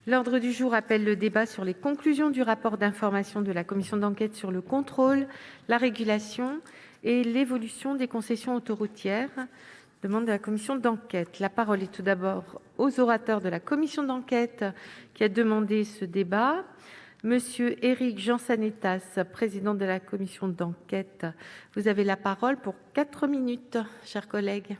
L'ordre du jour appelle le débat sur les conclusions du rapport d'information de la commission d'enquête sur le contrôle, la régulation et l'évolution des concessions autoroutières. Demande de la commission d'enquête. La parole est tout d'abord aux orateurs de la commission d'enquête qui a demandé ce débat. Monsieur Éric Jansanetas, président de la commission d'enquête, vous avez la parole pour 4 minutes, chers collègues.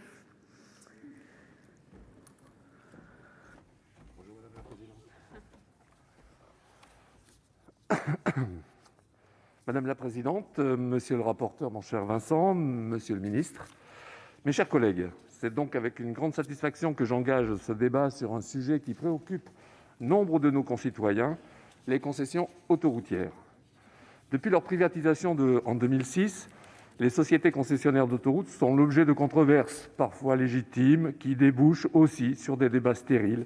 Madame la présidente, monsieur le rapporteur, mon cher Vincent, monsieur le ministre, mes chers collègues, c'est donc avec une grande satisfaction que j'engage ce débat sur un sujet qui préoccupe nombre de nos concitoyens, les concessions autoroutières. Depuis leur privatisation en 2006, les sociétés concessionnaires d'autoroutes sont l'objet de controverses, parfois légitimes, qui débouchent aussi sur des débats stériles,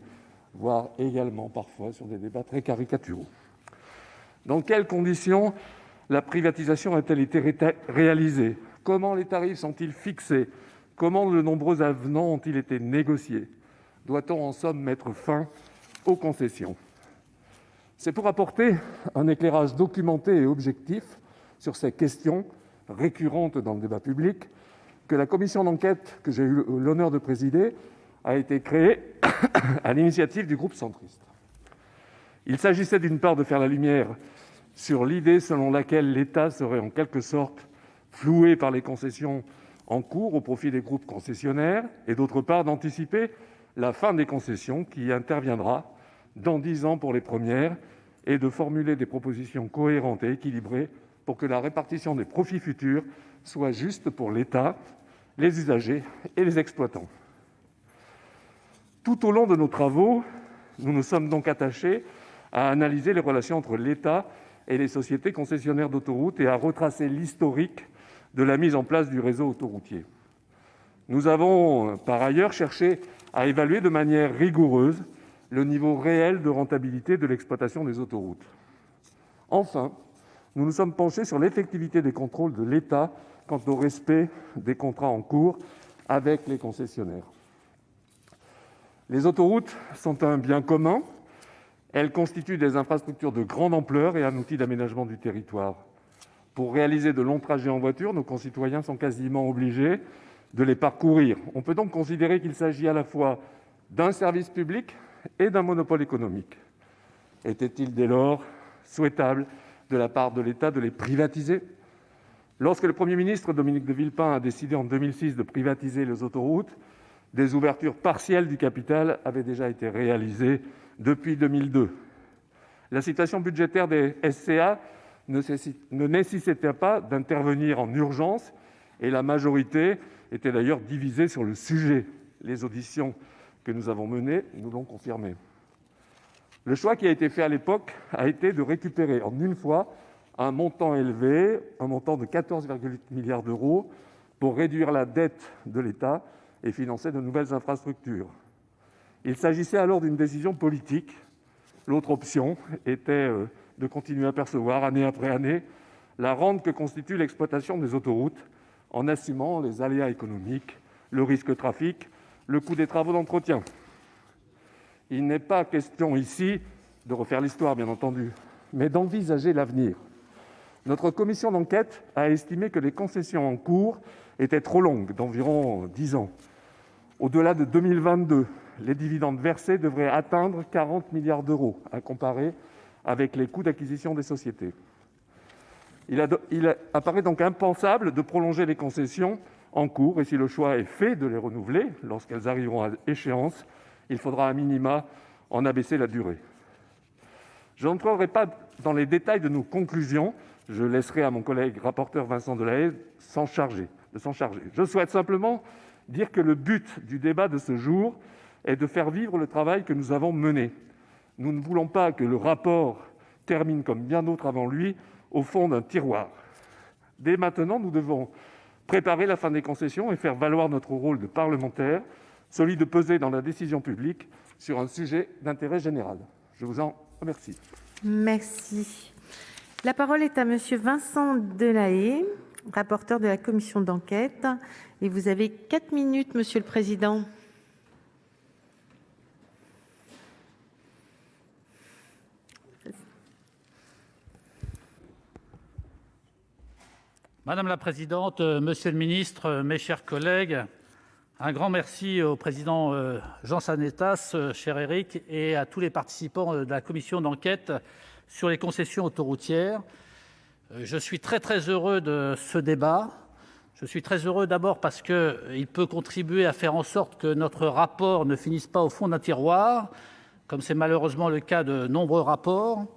voire également parfois sur des débats très caricaturaux. Dans quelles conditions la privatisation a-t-elle été réalisée? Comment les tarifs sont-ils fixés? Comment de nombreux avenants ont-ils été négociés? Doit-on en somme mettre fin aux concessions? C'est pour apporter un éclairage documenté et objectif sur ces questions récurrentes dans le débat public que la commission d'enquête que j'ai eu l'honneur de présider a été créée à l'initiative du groupe centriste. Il s'agissait d'une part de faire la lumière sur l'idée selon laquelle l'État serait en quelque sorte floué par les concessions en cours au profit des groupes concessionnaires, et d'autre part d'anticiper la fin des concessions qui interviendra dans 10 ans pour les premières, et de formuler des propositions cohérentes et équilibrées pour que la répartition des profits futurs soit juste pour l'État, les usagers et les exploitants. Tout au long de nos travaux, nous nous sommes donc attachés à analyser les relations entre l'État et les sociétés concessionnaires d'autoroutes et à retracer l'historique de la mise en place du réseau autoroutier. Nous avons par ailleurs cherché à évaluer de manière rigoureuse le niveau réel de rentabilité de l'exploitation des autoroutes. Enfin, nous nous sommes penchés sur l'effectivité des contrôles de l'État quant au respect des contrats en cours avec les concessionnaires. Les autoroutes sont un bien commun. Elles constituent des infrastructures de grande ampleur et un outil d'aménagement du territoire. Pour réaliser de longs trajets en voiture, nos concitoyens sont quasiment obligés de les parcourir. On peut donc considérer qu'il s'agit à la fois d'un service public et d'un monopole économique. Était-il dès lors souhaitable de la part de l'État de les privatiser? Lorsque le Premier ministre Dominique de Villepin a décidé en 2006 de privatiser les autoroutes, des ouvertures partielles du capital avaient déjà été réalisées depuis 2002. La situation budgétaire des SCA ne nécessitait pas d'intervenir en urgence et la majorité était d'ailleurs divisée sur le sujet. Les auditions que nous avons menées nous l'ont confirmé. Le choix qui a été fait à l'époque a été de récupérer en une fois un montant élevé, un montant de 14,8 milliards d'euros, pour réduire la dette de l'État et financer de nouvelles infrastructures. Il s'agissait alors d'une décision politique. L'autre option était de continuer à percevoir, année après année, la rente que constitue l'exploitation des autoroutes, en assumant les aléas économiques, le risque trafic, le coût des travaux d'entretien. Il n'est pas question ici de refaire l'histoire, bien entendu, mais d'envisager l'avenir. Notre commission d'enquête a estimé que les concessions en cours étaient trop longues, d'environ 10 ans. Au-delà de 2022, les dividendes versés devraient atteindre 40 milliards d'euros, à comparer avec les coûts d'acquisition des sociétés. Il apparaît donc impensable de prolonger les concessions en cours, et si le choix est fait de les renouveler lorsqu'elles arriveront à échéance, il faudra à minima en abaisser la durée. Je n'entrerai pas dans les détails de nos conclusions, je laisserai à mon collègue rapporteur Vincent Delahaye de s'en charger. Je souhaite simplement dire que le but du débat de ce jour est de faire vivre le travail que nous avons mené. Nous ne voulons pas que le rapport termine, comme bien d'autres avant lui, au fond d'un tiroir. Dès maintenant, nous devons préparer la fin des concessions et faire valoir notre rôle de parlementaire, celui de peser dans la décision publique sur un sujet d'intérêt général. Je vous en remercie. Merci. La parole est à monsieur Vincent Delahaye, rapporteur de la commission d'enquête, et vous avez 4 minutes, monsieur le président. Madame la présidente, monsieur le ministre, mes chers collègues, un grand merci au président Jean Sanettas, cher Éric, et à tous les participants de la commission d'enquête sur les concessions autoroutières. Je suis très heureux de ce débat. Je suis très heureux d'abord parce qu'il peut contribuer à faire en sorte que notre rapport ne finisse pas au fond d'un tiroir, comme c'est malheureusement le cas de nombreux rapports.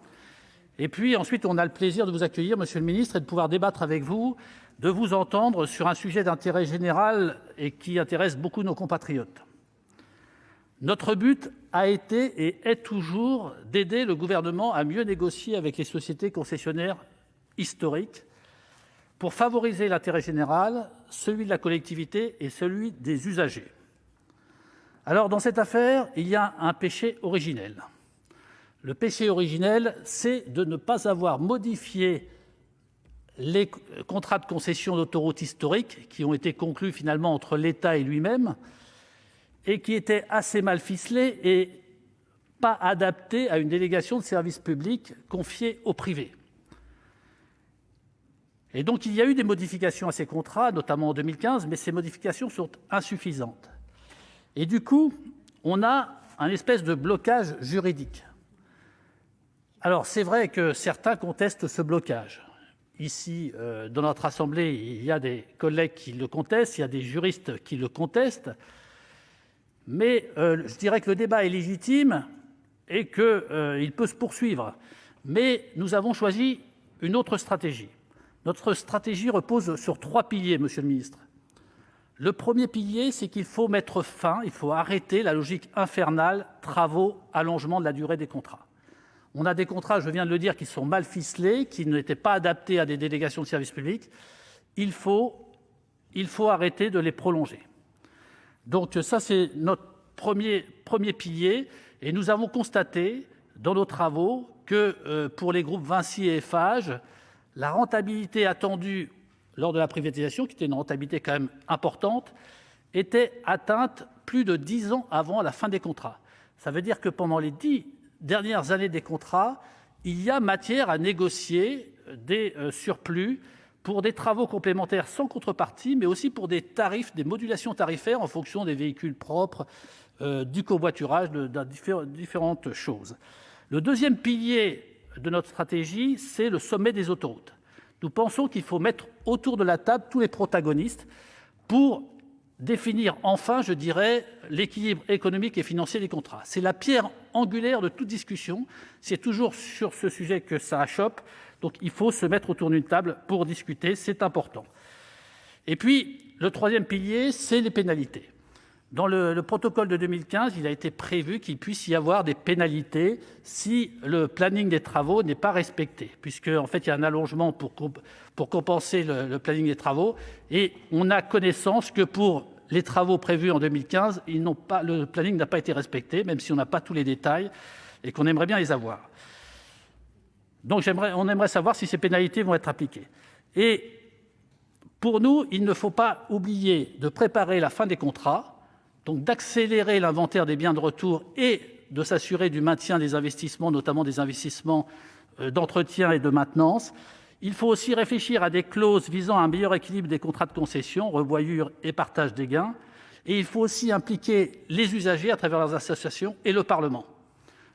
Et puis ensuite, on a le plaisir de vous accueillir, monsieur le ministre, et de pouvoir débattre avec vous, de vous entendre sur un sujet d'intérêt général et qui intéresse beaucoup nos compatriotes. Notre but a été et est toujours d'aider le gouvernement à mieux négocier avec les sociétés concessionnaires historiques pour favoriser l'intérêt général, celui de la collectivité et celui des usagers. Alors, dans cette affaire, il y a un péché originel. Le péché originel, c'est de ne pas avoir modifié les contrats de concession d'autoroutes historiques qui ont été conclus finalement entre l'État et lui-même et qui étaient assez mal ficelés et pas adaptés à une délégation de service public confiée au privé. Et donc, il y a eu des modifications à ces contrats, notamment en 2015, mais ces modifications sont insuffisantes. Et du coup, on a un espèce de blocage juridique. Alors, c'est vrai que certains contestent ce blocage. Ici, dans notre Assemblée, il y a des collègues qui le contestent, il y a des juristes qui le contestent, mais je dirais que le débat est légitime et qu'il peut se poursuivre. Mais nous avons choisi une autre stratégie. Notre stratégie repose sur 3 piliers, monsieur le ministre. Le premier pilier, c'est qu'il faut mettre fin, il faut arrêter la logique infernale, travaux, allongement de la durée des contrats. On a des contrats, je viens de le dire, qui sont mal ficelés, qui n'étaient pas adaptés à des délégations de service public. Il faut arrêter de les prolonger. Donc ça, c'est notre premier pilier. Et nous avons constaté dans nos travaux que pour les groupes Vinci et Eiffage, la rentabilité attendue lors de la privatisation, qui était une rentabilité quand même importante, était atteinte plus de 10 ans avant la fin des contrats. Ça veut dire que pendant les 10 dernières années des contrats, il y a matière à négocier des surplus pour des travaux complémentaires sans contrepartie, mais aussi pour des tarifs, des modulations tarifaires en fonction des véhicules propres, du covoiturage, de différentes choses. Le deuxième pilier de notre stratégie, c'est le sommet des autoroutes. Nous pensons qu'il faut mettre autour de la table tous les protagonistes pour définir enfin, je dirais, l'équilibre économique et financier des contrats. C'est la pierre angulaire de toute discussion. C'est toujours sur ce sujet que ça achoppe. Donc il faut se mettre autour d'une table pour discuter, c'est important. Et puis, le troisième pilier, c'est les pénalités. Dans le protocole de 2015, il a été prévu qu'il puisse y avoir des pénalités si le planning des travaux n'est pas respecté, puisque en fait, il y a un allongement pour compenser le planning des travaux, et on a connaissance que pour les travaux prévus en 2015, le planning n'a pas été respecté, même si on n'a pas tous les détails, et qu'on aimerait bien les avoir. Donc on aimerait savoir si ces pénalités vont être appliquées. Et pour nous, il ne faut pas oublier de préparer la fin des contrats, donc d'accélérer l'inventaire des biens de retour et de s'assurer du maintien des investissements, notamment des investissements d'entretien et de maintenance. Il faut aussi réfléchir à des clauses visant à un meilleur équilibre des contrats de concession, revoyure et partage des gains. Et il faut aussi impliquer les usagers à travers leurs associations et le Parlement.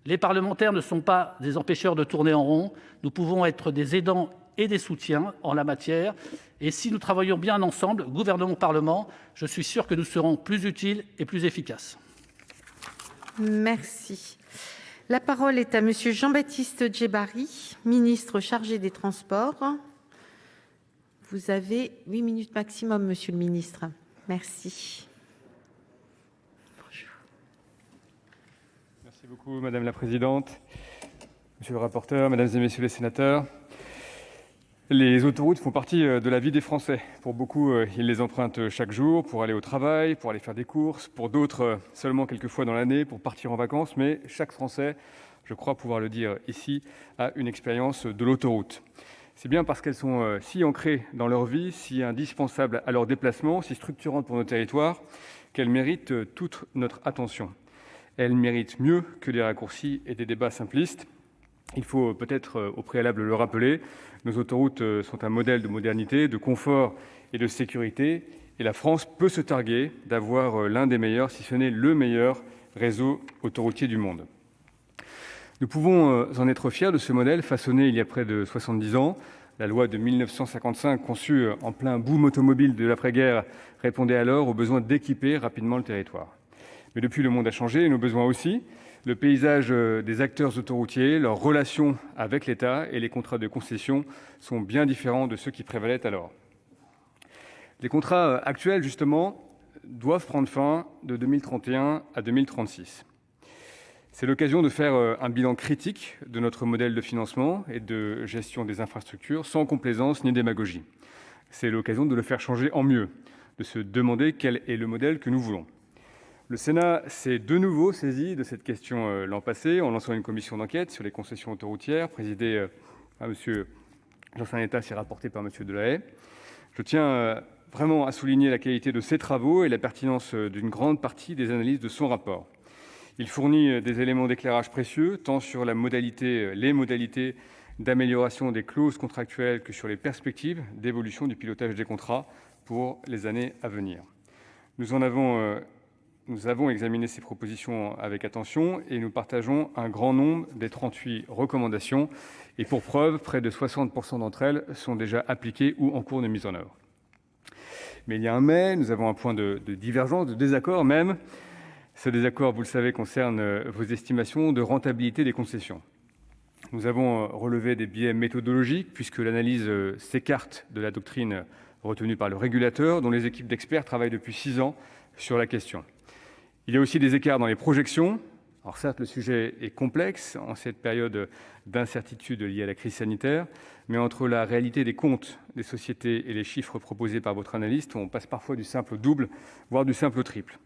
Les parlementaires ne sont pas des empêcheurs de tourner en rond. Nous pouvons être des aidants et des soutiens en la matière. Et si nous travaillons bien ensemble, gouvernement, Parlement, je suis sûr que nous serons plus utiles et plus efficaces. Merci. La parole est à monsieur Jean-Baptiste Djebbari, ministre chargé des Transports. Vous avez 8 minutes maximum, monsieur le ministre. Merci. Bonjour. Merci beaucoup, madame la présidente, monsieur le rapporteur, mesdames et messieurs les sénateurs. Les autoroutes font partie de la vie des Français. Pour beaucoup, ils les empruntent chaque jour pour aller au travail, pour aller faire des courses. Pour d'autres, seulement quelques fois dans l'année pour partir en vacances. Mais chaque Français, je crois pouvoir le dire ici, a une expérience de l'autoroute. C'est bien parce qu'elles sont si ancrées dans leur vie, si indispensables à leur déplacement, si structurantes pour nos territoires, qu'elles méritent toute notre attention. Elles méritent mieux que des raccourcis et des débats simplistes. Il faut peut-être au préalable le rappeler, nos autoroutes sont un modèle de modernité, de confort et de sécurité, et la France peut se targuer d'avoir l'un des meilleurs, si ce n'est le meilleur réseau autoroutier du monde. Nous pouvons en être fiers de ce modèle façonné il y a près de 70 ans. La loi de 1955, conçue en plein boom automobile de l'après-guerre, répondait alors au besoin d'équiper rapidement le territoire. Mais depuis, le monde a changé et nos besoins aussi. Le paysage des acteurs autoroutiers, leurs relations avec l'État et les contrats de concession sont bien différents de ceux qui prévalaient alors. Les contrats actuels, justement, doivent prendre fin de 2031 à 2036. C'est l'occasion de faire un bilan critique de notre modèle de financement et de gestion des infrastructures, sans complaisance ni démagogie. C'est l'occasion de le faire changer en mieux, de se demander quel est le modèle que nous voulons. Le Sénat s'est de nouveau saisi de cette question l'an passé en lançant une commission d'enquête sur les concessions autoroutières, présidée par M. Jean Sanettas et rapportée par M. Delahaye. Je tiens vraiment à souligner la qualité de ses travaux et la pertinence d'une grande partie des analyses de son rapport. Il fournit des éléments d'éclairage précieux, tant sur les modalités d'amélioration des clauses contractuelles que sur les perspectives d'évolution du pilotage des contrats pour les années à venir. Nous avons examiné ces propositions avec attention et nous partageons un grand nombre des 38 recommandations. Et pour preuve, près de 60% d'entre elles sont déjà appliquées ou en cours de mise en œuvre. Mais il y a un mais, nous avons un point de divergence, de désaccord même. Ce désaccord, vous le savez, concerne vos estimations de rentabilité des concessions. Nous avons relevé des biais méthodologiques puisque l'analyse s'écarte de la doctrine retenue par le régulateur, dont les équipes d'experts travaillent depuis 6 ans sur la question. Il y a aussi des écarts dans les projections. Alors certes, le sujet est complexe en cette période d'incertitude liée à la crise sanitaire, mais entre la réalité des comptes des sociétés et les chiffres proposés par votre analyste, on passe parfois du simple au double, voire du simple au triple.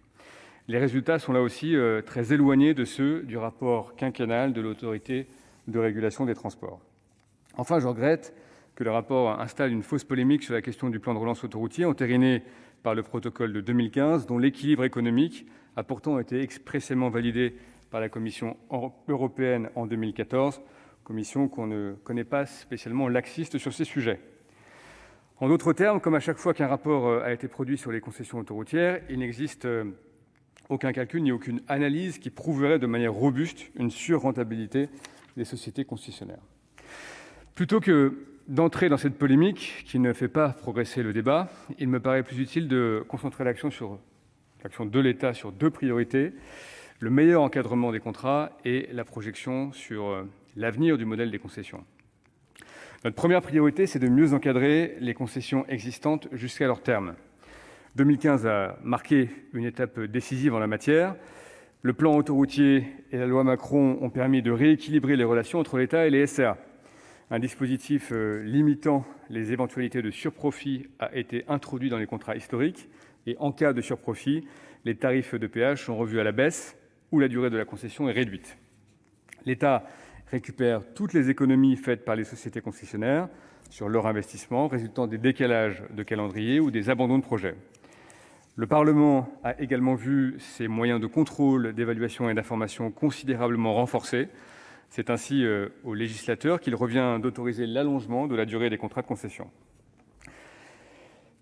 Les résultats sont là aussi très éloignés de ceux du rapport quinquennal de l'autorité de régulation des transports. Enfin, je regrette que le rapport installe une fausse polémique sur la question du plan de relance autoroutier, entériné par le protocole de 2015, dont l'équilibre économique a pourtant été expressément validé par la Commission européenne en 2014, commission qu'on ne connaît pas spécialement laxiste sur ces sujets. En d'autres termes, comme à chaque fois qu'un rapport a été produit sur les concessions autoroutières, il n'existe aucun calcul ni aucune analyse qui prouverait de manière robuste une surrentabilité des sociétés concessionnaires. Plutôt que d'entrer dans cette polémique qui ne fait pas progresser le débat, il me paraît plus utile de concentrer l'action de l'État sur 2 priorités, le meilleur encadrement des contrats et la projection sur l'avenir du modèle des concessions. Notre première priorité, c'est de mieux encadrer les concessions existantes jusqu'à leur terme. 2015 a marqué une étape décisive en la matière. Le plan autoroutier et la loi Macron ont permis de rééquilibrer les relations entre l'État et les SCA. Un dispositif limitant les éventualités de surprofit a été introduit dans les contrats historiques et en cas de surprofit, les tarifs de péage sont revus à la baisse ou la durée de la concession est réduite. L'État récupère toutes les économies faites par les sociétés concessionnaires sur leur investissement résultant des décalages de calendrier ou des abandons de projets. Le Parlement a également vu ses moyens de contrôle, d'évaluation et d'information considérablement renforcés. C'est ainsi au législateur qu'il revient d'autoriser l'allongement de la durée des contrats de concession.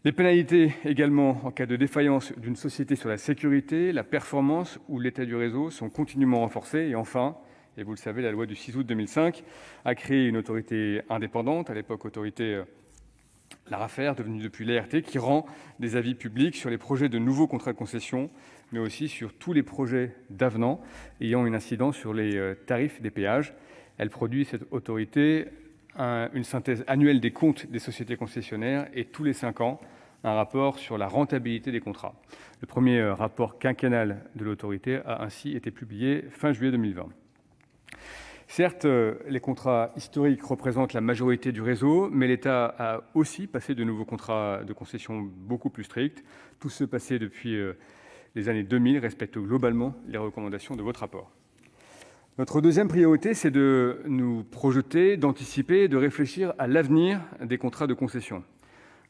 Les pénalités également en cas de défaillance d'une société sur la sécurité, la performance ou l'état du réseau sont continuellement renforcées. Et enfin, et vous le savez, la loi du 6 août 2005 a créé une autorité indépendante, à l'époque autorité l'ARAFER, devenue depuis l'ART, qui rend des avis publics sur les projets de nouveaux contrats de concession, mais aussi sur tous les projets d'avenant ayant une incidence sur les tarifs des péages. Elle produit, cette autorité, une synthèse annuelle des comptes des sociétés concessionnaires et tous les 5 ans, un rapport sur la rentabilité des contrats. Le premier rapport quinquennal de l'autorité a ainsi été publié fin juillet 2020. Certes, les contrats historiques représentent la majorité du réseau, mais l'État a aussi passé de nouveaux contrats de concession beaucoup plus stricts. Tous ceux passés depuis les années 2000 respectent globalement les recommandations de votre rapport. Notre deuxième priorité, c'est de nous projeter, d'anticiper, de réfléchir à l'avenir des contrats de concession.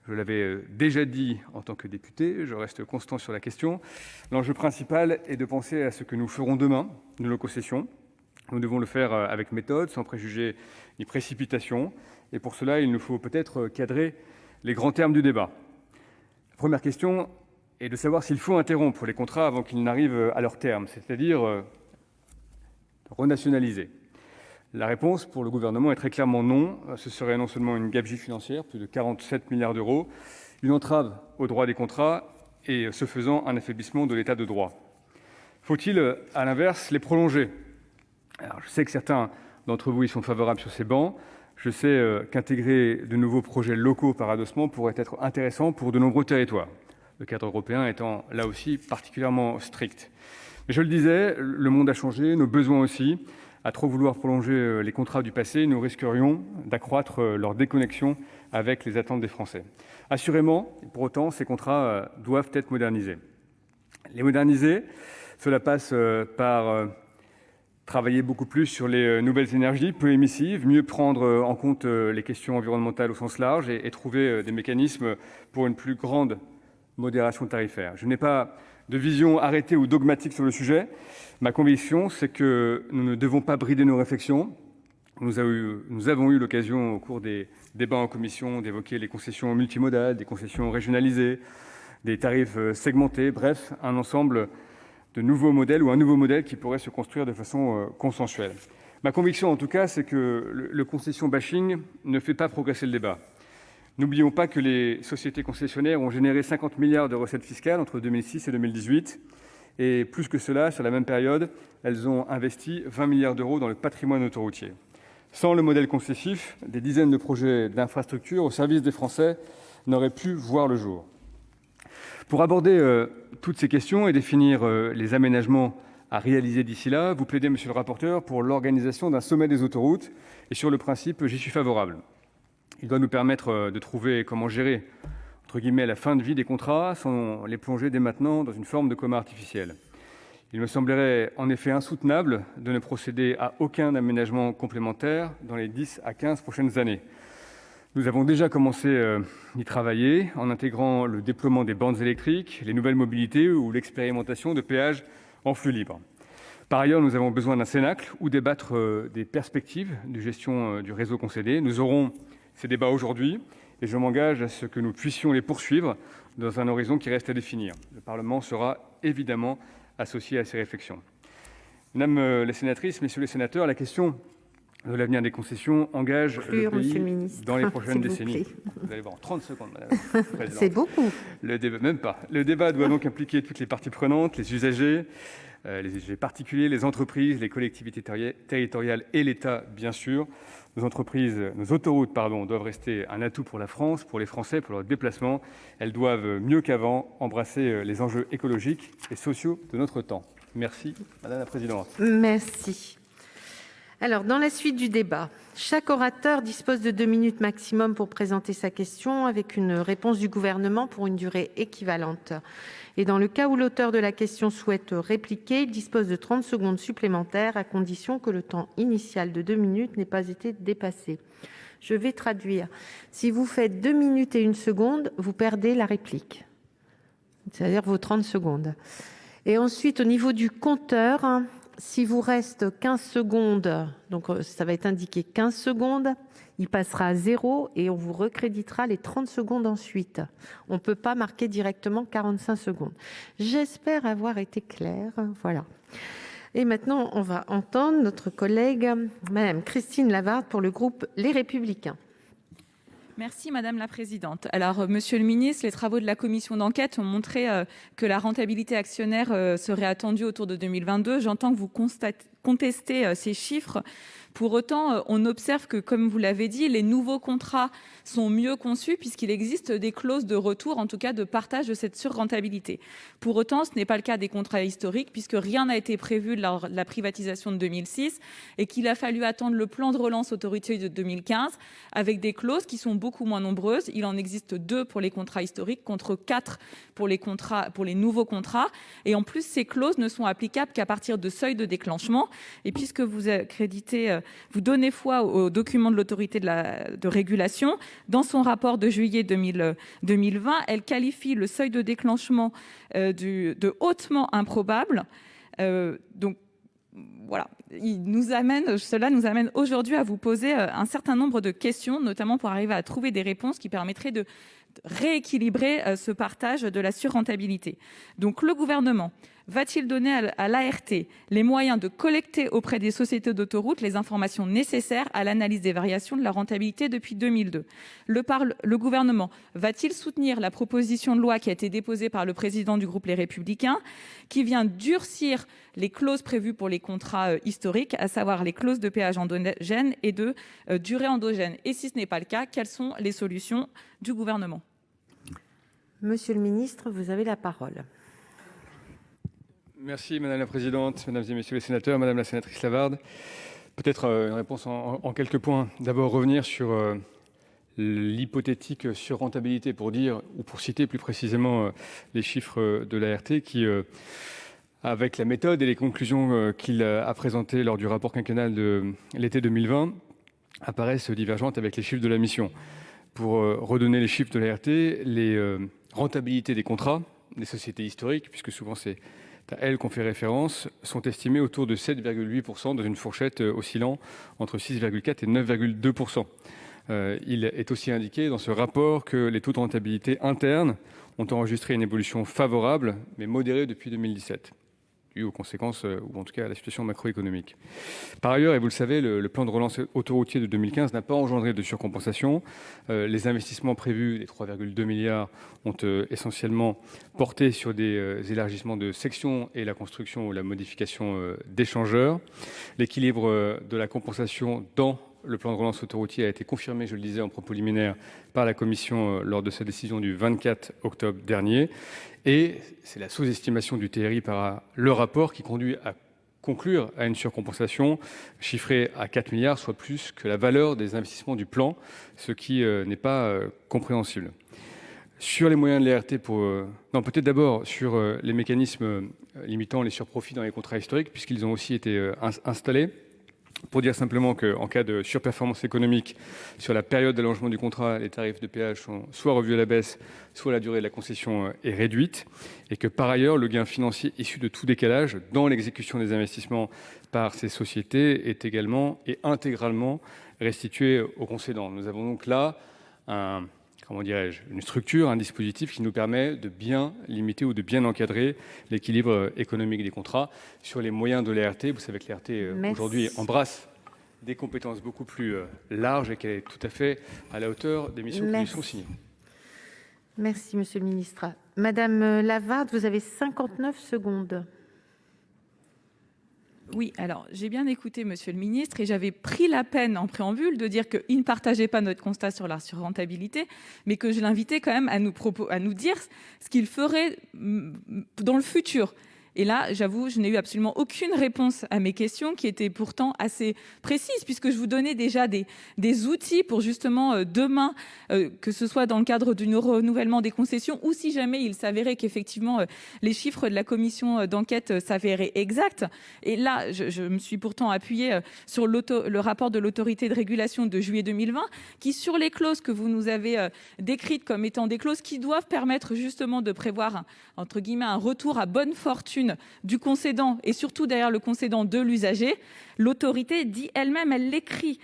Je l'avais déjà dit en tant que député, je reste constant sur la question. L'enjeu principal est de penser à ce que nous ferons demain de nos concessions, Nous devons le faire avec méthode, sans préjugés ni précipitation. Et pour cela, il nous faut peut-être cadrer les grands termes du débat. La première question est de savoir s'il faut interrompre les contrats avant qu'ils n'arrivent à leur terme, c'est-à-dire renationaliser. La réponse pour le gouvernement est très clairement non. Ce serait non seulement une gabegie financière, plus de 47 milliards d'euros, une entrave au droit des contrats et, ce faisant, un affaiblissement de l'état de droit. Faut-il, à l'inverse, les prolonger ? Alors, je sais que certains d'entre vous y sont favorables sur ces bancs. Je sais qu'intégrer de nouveaux projets locaux par adossement pourrait être intéressant pour de nombreux territoires, le cadre européen étant là aussi particulièrement strict. Mais je le disais, le monde a changé, nos besoins aussi. À trop vouloir prolonger les contrats du passé, nous risquerions d'accroître leur déconnexion avec les attentes des Français. Assurément, pour autant, ces contrats doivent être modernisés. Les moderniser, cela passe par travailler beaucoup plus sur les nouvelles énergies peu émissives, mieux prendre en compte les questions environnementales au sens large et trouver des mécanismes pour une plus grande modération tarifaire. Je n'ai pas de vision arrêtée ou dogmatique sur le sujet. Ma conviction, c'est que nous ne devons pas brider nos réflexions. Nous avons eu l'occasion, au cours des débats en commission, d'évoquer les concessions multimodales, des concessions régionalisées, des tarifs segmentés, bref, un ensemble de nouveaux modèles ou un nouveau modèle qui pourrait se construire de façon consensuelle. Ma conviction, en tout cas, c'est que le concession bashing ne fait pas progresser le débat. N'oublions pas que les sociétés concessionnaires ont généré 50 milliards de recettes fiscales entre 2006 et 2018. Et plus que cela, sur la même période, elles ont investi 20 milliards d'euros dans le patrimoine autoroutier. Sans le modèle concessif, des dizaines de projets d'infrastructures au service des Français n'auraient pu voir le jour. Pour aborder toutes ces questions et définir les aménagements à réaliser d'ici là, vous plaidez, monsieur le rapporteur, pour l'organisation d'un sommet des autoroutes. Et sur le principe, j'y suis favorable. Il doit nous permettre de trouver comment gérer, entre guillemets, la fin de vie des contrats sans les plonger dès maintenant dans une forme de coma artificiel. Il me semblerait en effet insoutenable de ne procéder à aucun aménagement complémentaire dans les 10 à 15 prochaines années. Nous avons déjà commencé à y travailler en intégrant le déploiement des bandes électriques, les nouvelles mobilités ou l'expérimentation de péages en flux libre. Par ailleurs, nous avons besoin d'un cénacle où débattre des perspectives de gestion du réseau concédé. Nous aurons ces débats aujourd'hui et je m'engage à ce que nous puissions les poursuivre dans un horizon qui reste à définir. Le Parlement sera évidemment associé à ces réflexions. Mesdames les sénatrices, messieurs les sénateurs, la question de l'avenir des concessions engage le pays dans les prochaines décennies. Vous allez voir en 30 secondes, madame la présidente. C'est beaucoup. Même pas. Le débat doit donc impliquer toutes les parties prenantes, les usagers particuliers, les entreprises, les collectivités territoriales et l'État, bien sûr. Nos autoroutes, doivent rester un atout pour la France, pour les Français, pour leurs déplacements. Elles doivent, mieux qu'avant, embrasser les enjeux écologiques et sociaux de notre temps. Merci, madame la présidente. Merci. Alors, dans la suite du débat, chaque orateur dispose de 2 minutes maximum pour présenter sa question, avec une réponse du gouvernement pour une durée équivalente. Et dans le cas où l'auteur de la question souhaite répliquer, il dispose de 30 secondes supplémentaires, à condition que le temps initial de 2 minutes n'ait pas été dépassé. Je vais traduire. Si vous faites 2 minutes et 1 seconde, vous perdez la réplique, c'est-à-dire vos 30 secondes. Et ensuite, au niveau du compteur, s'il vous reste 15 secondes, donc ça va être indiqué 15 secondes, il passera à 0 et on vous recréditera les 30 secondes ensuite. On ne peut pas marquer directement 45 secondes. J'espère avoir été claire. Voilà. Et maintenant, on va entendre notre collègue, Madame Christine Lavarde, pour le groupe Les Républicains. Merci Madame la Présidente. Alors, Monsieur le Ministre, les travaux de la commission d'enquête ont montré que la rentabilité actionnaire serait attendue autour de 2022. J'entends que vous contestez ces chiffres. Pour autant, on observe que, comme vous l'avez dit, les nouveaux contrats sont mieux conçus puisqu'il existe des clauses de retour, en tout cas de partage de cette surrentabilité. Pour autant, ce n'est pas le cas des contrats historiques puisque rien n'a été prévu lors de la privatisation de 2006 et qu'il a fallu attendre le plan de relance autoroutier de 2015 avec des clauses qui sont beaucoup moins nombreuses. Il en existe 2 pour les contrats historiques contre 4 pour les nouveaux contrats. Et en plus, ces clauses ne sont applicables qu'à partir de seuils de déclenchement. Et puisque vous donnez foi aux documents de l'autorité de régulation, dans son rapport de juillet 2020, elle qualifie le seuil de déclenchement de hautement improbable. Donc voilà. cela nous amène aujourd'hui à vous poser un certain nombre de questions, notamment pour arriver à trouver des réponses qui permettraient de rééquilibrer ce partage de la surrentabilité. Donc le gouvernement va-t-il donner à l'ART les moyens de collecter auprès des sociétés d'autoroutes les informations nécessaires à l'analyse des variations de la rentabilité depuis 2002 ? Le gouvernement va-t-il soutenir la proposition de loi qui a été déposée par le président du groupe Les Républicains, qui vient durcir les clauses prévues pour les contrats historiques, à savoir les clauses de péage endogène et de durée endogène ? Et si ce n'est pas le cas, quelles sont les solutions du gouvernement ? Monsieur le ministre, vous avez la parole. Merci Madame la Présidente, Mesdames et Messieurs les sénateurs, Madame la sénatrice Lavarde. Peut-être une réponse en quelques points. D'abord revenir sur l'hypothétique surrentabilité pour dire, ou pour citer plus précisément les chiffres de l'ART qui, avec la méthode et les conclusions qu'il a présentées lors du rapport quinquennal de l'été 2020, apparaissent divergentes avec les chiffres de la mission. Pour redonner les chiffres de l'ART, les rentabilités des contrats des sociétés historiques, puisque souvent c'est à elles qu'on fait référence, sont estimées autour de 7,8% dans une fourchette oscillant entre 6,4 et 9,2%. Il est aussi indiqué dans ce rapport que les taux de rentabilité internes ont enregistré une évolution favorable, mais modérée depuis 2017, due aux conséquences, ou en tout cas à la situation macroéconomique. Par ailleurs, et vous le savez, le plan de relance autoroutier de 2015 n'a pas engendré de surcompensation. Les investissements prévus, les 3,2 milliards, ont essentiellement porté sur des élargissements de sections et la construction ou la modification d'échangeurs. L'équilibre de la compensation dans le plan de relance autoroutier a été confirmé, je le disais en propos liminaire, par la Commission lors de sa décision du 24 octobre dernier. Et c'est la sous-estimation du TRI par le rapport qui conduit à conclure à une surcompensation chiffrée à 4 milliards, soit plus que la valeur des investissements du plan, ce qui n'est pas compréhensible. Sur les moyens de l'ART, peut-être d'abord sur les mécanismes limitant les surprofits dans les contrats historiques, puisqu'ils ont aussi été installés. Pour dire simplement qu'en cas de surperformance économique sur la période d'allongement du contrat, les tarifs de péage sont soit revus à la baisse, soit la durée de la concession est réduite, et que par ailleurs, le gain financier issu de tout décalage dans l'exécution des investissements par ces sociétés est également et intégralement restitué aux concédants. Nous avons donc là une structure, un dispositif qui nous permet de bien limiter ou de bien encadrer l'équilibre économique des contrats. Sur les moyens de l'ART, vous savez que l'ART aujourd'hui embrasse des compétences beaucoup plus larges et qu'elle est tout à fait à la hauteur des missions qui lui sont signées. Merci, Monsieur le Ministre. Madame Lavarde, vous avez 59 secondes. Oui, alors j'ai bien écouté Monsieur le Ministre et j'avais pris la peine en préambule de dire qu'il ne partageait pas notre constat sur la surrentabilité, mais que je l'invitais quand même à nous dire ce qu'il ferait dans le futur. Et là, j'avoue, je n'ai eu absolument aucune réponse à mes questions qui étaient pourtant assez précises, puisque je vous donnais déjà des outils pour justement demain, que ce soit dans le cadre du renouvellement des concessions ou si jamais il s'avérait qu'effectivement les chiffres de la commission d'enquête s'avéraient exacts. Et là, je me suis pourtant appuyée sur le rapport de l'autorité de régulation de juillet 2020 qui, sur les clauses que vous nous avez décrites comme étant des clauses qui doivent permettre justement de prévoir, entre guillemets, un retour à bonne fortune du concédant et surtout derrière le concédant de l'usager, l'autorité dit elle-même, elle l'écrit,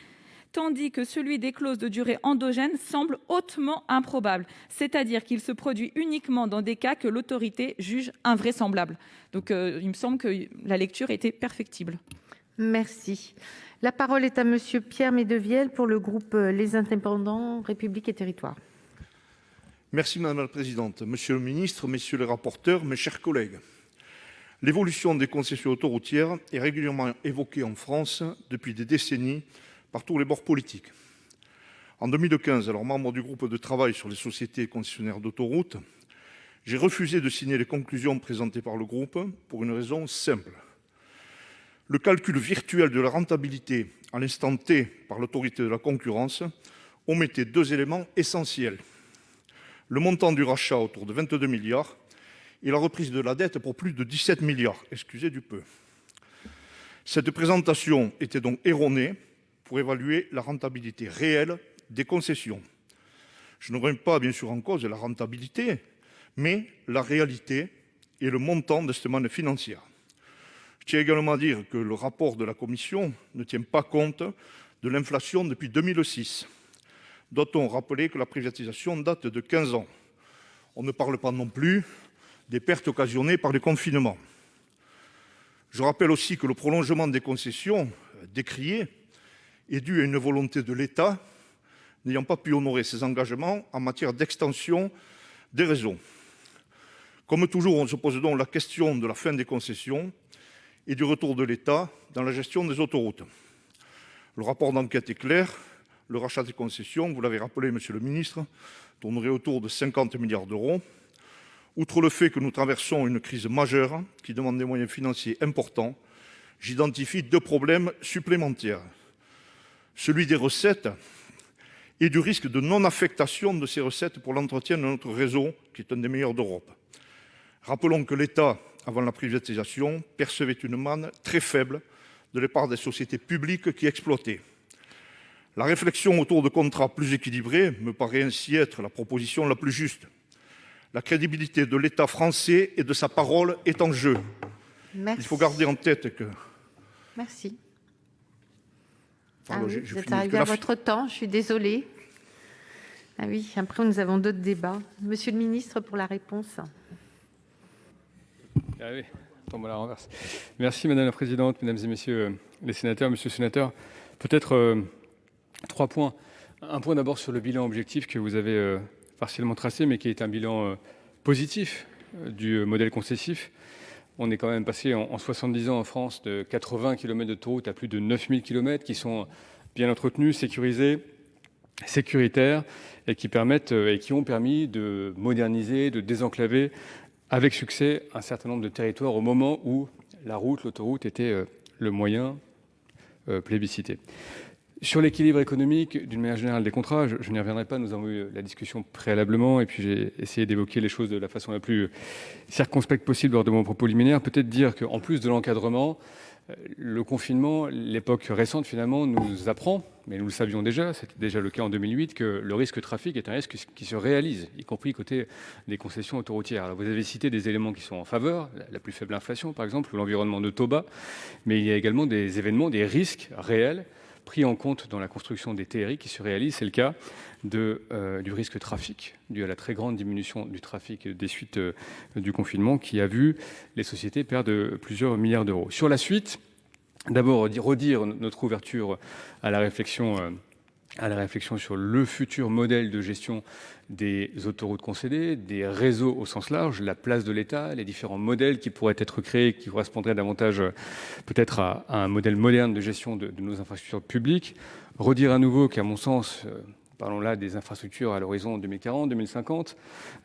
tandis que celui des clauses de durée endogène semble hautement improbable, c'est-à-dire qu'il se produit uniquement dans des cas que l'autorité juge invraisemblables. Donc il me semble que la lecture était perfectible. Merci. La parole est à Monsieur Pierre Médevielle pour le groupe Les Indépendants, République et Territoires. Merci Madame la Présidente. Monsieur le Ministre, Messieurs les rapporteurs, mes chers collègues. L'évolution des concessions autoroutières est régulièrement évoquée en France depuis des décennies par tous les bords politiques. En 2015, alors membre du groupe de travail sur les sociétés concessionnaires d'autoroutes, j'ai refusé de signer les conclusions présentées par le groupe pour une raison simple. Le calcul virtuel de la rentabilité à l'instant T par l'autorité de la concurrence omettait deux éléments essentiels. Le montant du rachat autour de 22 milliards et la reprise de la dette pour plus de 17 milliards, excusez du peu. Cette présentation était donc erronée pour évaluer la rentabilité réelle des concessions. Je ne remets pas bien sûr en cause la rentabilité, mais la réalité et le montant de cette manne financière. Je tiens également à dire que le rapport de la Commission ne tient pas compte de l'inflation depuis 2006. Doit-on rappeler que la privatisation date de 15 ans? On ne parle pas non plus des pertes occasionnées par les confinements. Je rappelle aussi que le prolongement des concessions décriées est dû à une volonté de l'État n'ayant pas pu honorer ses engagements en matière d'extension des réseaux. Comme toujours, on se pose donc la question de la fin des concessions et du retour de l'État dans la gestion des autoroutes. Le rapport d'enquête est clair, le rachat des concessions, vous l'avez rappelé, monsieur le ministre, tournerait autour de 50 milliards d'euros. Outre le fait que nous traversons une crise majeure qui demande des moyens financiers importants, j'identifie 2 problèmes supplémentaires. Celui des recettes et du risque de non-affectation de ces recettes pour l'entretien de notre réseau, qui est un des meilleurs d'Europe. Rappelons que l'État, avant la privatisation, percevait une manne très faible de la part des sociétés publiques qui exploitaient. La réflexion autour de contrats plus équilibrés me paraît ainsi être la proposition la plus juste. La crédibilité de l'État français et de sa parole est en jeu. Merci. Il faut garder en tête que... Merci. Pardon, oui, je vous êtes finis, arrivé à votre temps, je suis désolée. Ah oui, après nous avons d'autres débats. Monsieur le ministre, pour la réponse. Ah oui, attends, la renverse. Merci Madame la Présidente, Mesdames et Messieurs les sénateurs. Monsieur le sénateur, peut-être 3 points. Un point d'abord sur le bilan objectif que vous avez partiellement tracé, mais qui est un bilan positif du modèle concessif. On est quand même passé en 70 ans en France de 80 km d'autoroute à plus de 9000 km qui sont bien entretenus, sécurisés, sécuritaires et qui permettent et qui ont permis de moderniser, de désenclaver avec succès un certain nombre de territoires au moment où la route, l'autoroute était le moyen plébiscité. Sur l'équilibre économique, d'une manière générale, des contrats, je n'y reviendrai pas, nous avons eu la discussion préalablement et puis j'ai essayé d'évoquer les choses de la façon la plus circonspecte possible lors de mon propos liminaire. Peut-être dire qu'en plus de l'encadrement, le confinement, l'époque récente finalement, nous apprend, mais nous le savions déjà, c'était déjà le cas en 2008, que le risque trafic est un risque qui se réalise, y compris côté des concessions autoroutières. Alors vous avez cité des éléments qui sont en faveur, la plus faible inflation par exemple, ou l'environnement de taux bas, mais il y a également des événements, des risques réels, pris en compte dans la construction des TRI qui se réalisent. C'est le cas du risque trafic, dû à la très grande diminution du trafic des suites du confinement, qui a vu les sociétés perdre plusieurs milliards d'euros. Sur la suite, d'abord redire notre ouverture à la réflexion sur le futur modèle de gestion des autoroutes concédées, des réseaux au sens large, la place de l'État, les différents modèles qui pourraient être créés, qui correspondraient davantage peut-être à un modèle moderne de gestion de nos infrastructures publiques. Redire à nouveau qu'à mon sens, parlons là des infrastructures à l'horizon 2040-2050,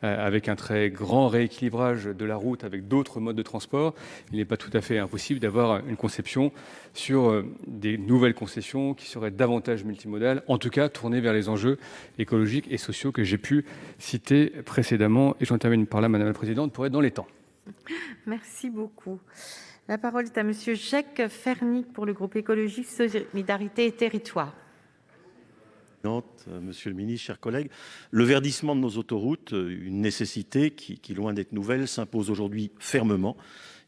avec un très grand rééquilibrage de la route avec d'autres modes de transport, il n'est pas tout à fait impossible d'avoir une conception sur des nouvelles concessions qui seraient davantage multimodales, en tout cas tournées vers les enjeux écologiques et sociaux que j'ai pu citer précédemment. Et j'en termine par là, Madame la Présidente, pour être dans les temps. Merci beaucoup. La parole est à Monsieur Jacques Fernic pour le groupe écologiste Solidarité et Territoires. Monsieur le ministre, chers collègues, le verdissement de nos autoroutes, une nécessité qui loin d'être nouvelle, s'impose aujourd'hui fermement.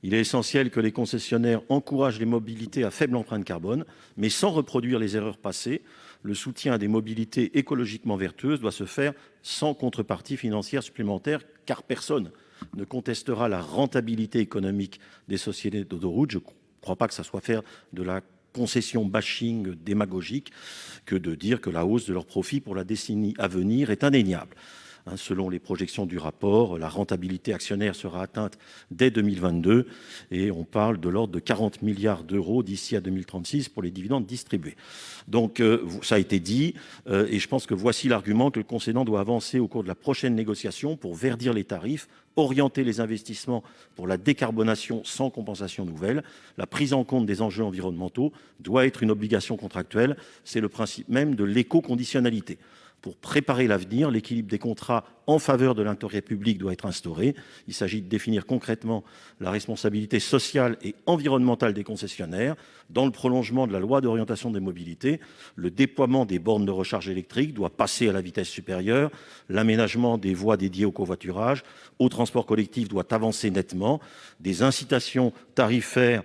Il est essentiel que les concessionnaires encouragent les mobilités à faible empreinte carbone, mais sans reproduire les erreurs passées. Le soutien à des mobilités écologiquement vertueuses doit se faire sans contrepartie financière supplémentaire, car personne ne contestera la rentabilité économique des sociétés d'autoroutes. Je ne crois pas que ça soit faire de la concession bashing démagogique que de dire que la hausse de leurs profits pour la décennie à venir est indéniable. Selon les projections du rapport, la rentabilité actionnaire sera atteinte dès 2022 et on parle de l'ordre de 40 milliards d'euros d'ici à 2036 pour les dividendes distribués. Donc ça a été dit et je pense que voici l'argument que le concédant doit avancer au cours de la prochaine négociation pour verdir les tarifs, orienter les investissements pour la décarbonation sans compensation nouvelle. La prise en compte des enjeux environnementaux doit être une obligation contractuelle. C'est le principe même de l'éco-conditionnalité. Pour préparer l'avenir, l'équilibre des contrats en faveur de l'intérêt public doit être instauré. Il s'agit de définir concrètement la responsabilité sociale et environnementale des concessionnaires. Dans le prolongement de la loi d'orientation des mobilités, le déploiement des bornes de recharge électrique doit passer à la vitesse supérieure. L'aménagement des voies dédiées au covoiturage, au transport collectif doit avancer nettement. Des incitations tarifaires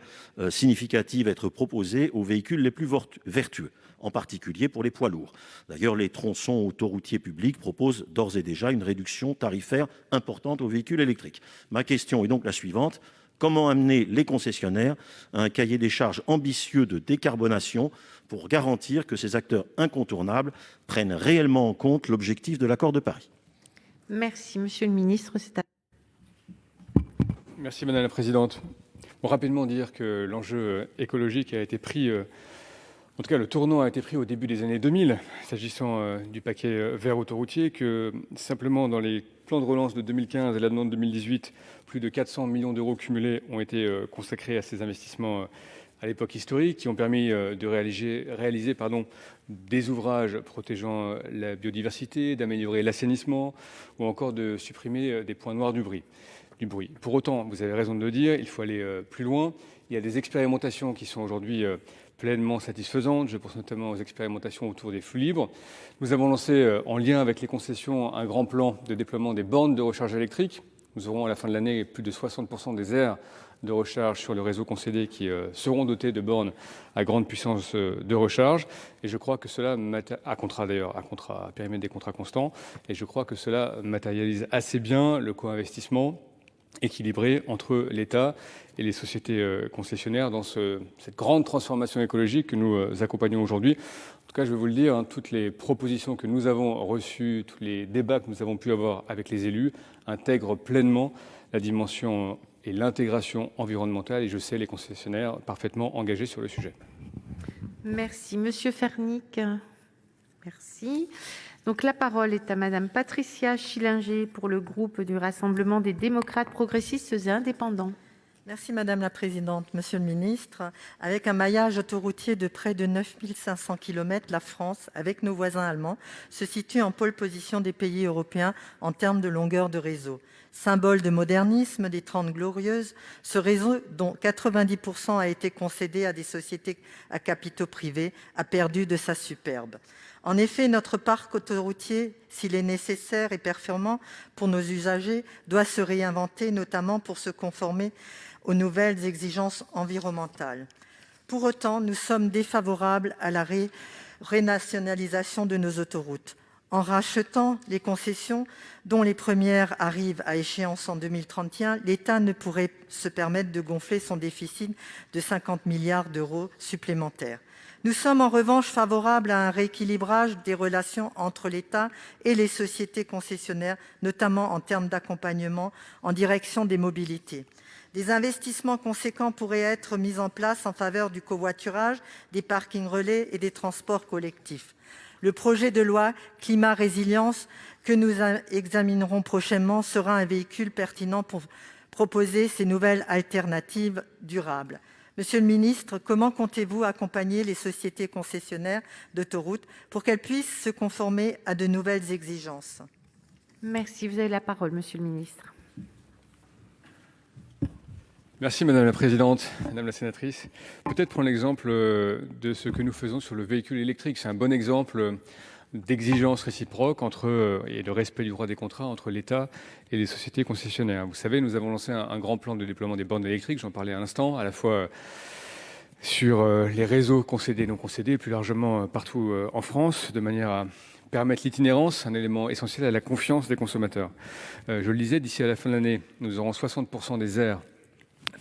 significatives être proposées aux véhicules les plus vertueux, en particulier pour les poids lourds. D'ailleurs, les tronçons autoroutiers publics proposent d'ores et déjà une réduction tarifaire importante aux véhicules électriques. Ma question est donc la suivante. Comment amener les concessionnaires à un cahier des charges ambitieux de décarbonation pour garantir que ces acteurs incontournables prennent réellement en compte l'objectif de l'accord de Paris ? Merci, Monsieur le Ministre. Merci Madame la Présidente. Rapidement dire que l'enjeu écologique a été pris, en tout cas le tournant a été pris au début des années 2000, s'agissant du paquet vert autoroutier, que simplement dans les plans de relance de 2015 et la demande de 2018, plus de 400 millions d'euros cumulés ont été consacrés à ces investissements à l'époque historique, qui ont permis de réaliser des ouvrages protégeant la biodiversité, d'améliorer l'assainissement ou encore de supprimer des points noirs du bruit. Pour autant, vous avez raison de le dire, il faut aller plus loin. Il y a des expérimentations qui sont aujourd'hui pleinement satisfaisantes. Je pense notamment aux expérimentations autour des flux libres. Nous avons lancé, en lien avec les concessions, un grand plan de déploiement des bornes de recharge électrique. Nous aurons à la fin de l'année plus de 60% des aires de recharge sur le réseau concédé qui seront dotées de bornes à grande puissance de recharge. Et je crois que cela, à périmètre des contrats constants, et je crois que cela matérialise assez bien le co-investissement équilibré entre l'État et les sociétés concessionnaires dans cette grande transformation écologique que nous accompagnons aujourd'hui. En tout cas, je vais vous le dire, toutes les propositions que nous avons reçues, tous les débats que nous avons pu avoir avec les élus intègrent pleinement la dimension et l'intégration environnementale, et je sais les concessionnaires parfaitement engagés sur le sujet. Merci. Monsieur Fernic. Merci. Donc la parole est à Madame Patricia Schillinger pour le groupe du Rassemblement des démocrates progressistes et indépendants. Merci Madame la Présidente. Monsieur le Ministre, avec un maillage autoroutier de près de 9 500 km, la France, avec nos voisins allemands, se situe en pole position des pays européens en termes de longueur de réseau. Symbole de modernisme des 30 Glorieuses, ce réseau, dont 90% a été concédé à des sociétés à capitaux privés, a perdu de sa superbe. En effet, notre parc autoroutier, s'il est nécessaire et performant pour nos usagers, doit se réinventer, notamment pour se conformer aux nouvelles exigences environnementales. Pour autant, nous sommes défavorables à la renationalisation de nos autoroutes. En rachetant les concessions, dont les premières arrivent à échéance en 2031, l'État ne pourrait se permettre de gonfler son déficit de 50 milliards d'euros supplémentaires. Nous sommes en revanche favorables à un rééquilibrage des relations entre l'État et les sociétés concessionnaires, notamment en termes d'accompagnement en direction des mobilités. Des investissements conséquents pourraient être mis en place en faveur du covoiturage, des parkings relais et des transports collectifs. Le projet de loi Climat Résilience que nous examinerons prochainement sera un véhicule pertinent pour proposer ces nouvelles alternatives durables. Monsieur le ministre, comment comptez-vous accompagner les sociétés concessionnaires d'autoroutes pour qu'elles puissent se conformer à de nouvelles exigences ? Merci. Vous avez la parole, Monsieur le ministre. Merci Madame la Présidente, Madame la Sénatrice. Peut-être prendre l'exemple de ce que nous faisons sur le véhicule électrique. C'est un bon exemple d'exigence réciproque et de respect du droit des contrats entre l'État et les sociétés concessionnaires. Vous savez, nous avons lancé un grand plan de déploiement des bornes électriques, j'en parlais à l'instant, à la fois sur les réseaux concédés et non concédés, plus largement partout en France, de manière à permettre l'itinérance, un élément essentiel à la confiance des consommateurs. Je le disais, d'ici à la fin de l'année, nous aurons 60% des aires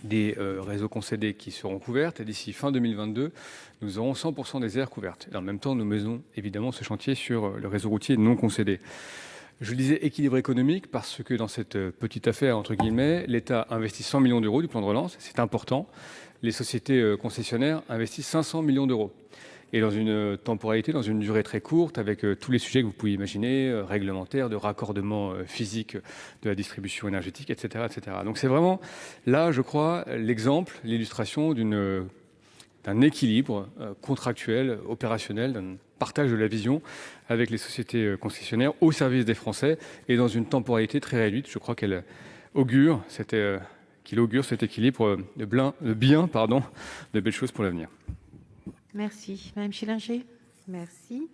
des réseaux concédés qui seront couvertes, et d'ici fin 2022, nous aurons 100% des aires couvertes. Et en même temps, nous menons évidemment ce chantier sur le réseau routier non concédé. Je disais équilibre économique parce que dans cette petite affaire, entre guillemets, l'État investit 100 millions d'euros du plan de relance, c'est important. Les sociétés concessionnaires investissent 500 millions d'euros. Et dans une temporalité, dans une durée très courte, avec tous les sujets que vous pouvez imaginer, réglementaires, de raccordement physique de la distribution énergétique, etc., etc. Donc c'est vraiment là, je crois, l'exemple, l'illustration d'une d'un équilibre contractuel, opérationnel, d'un partage de la vision avec les sociétés concessionnaires au service des Français et dans une temporalité très réduite. Je crois qu'il augure cet équilibre de belles choses pour l'avenir. Merci. Madame Schillinger. Merci.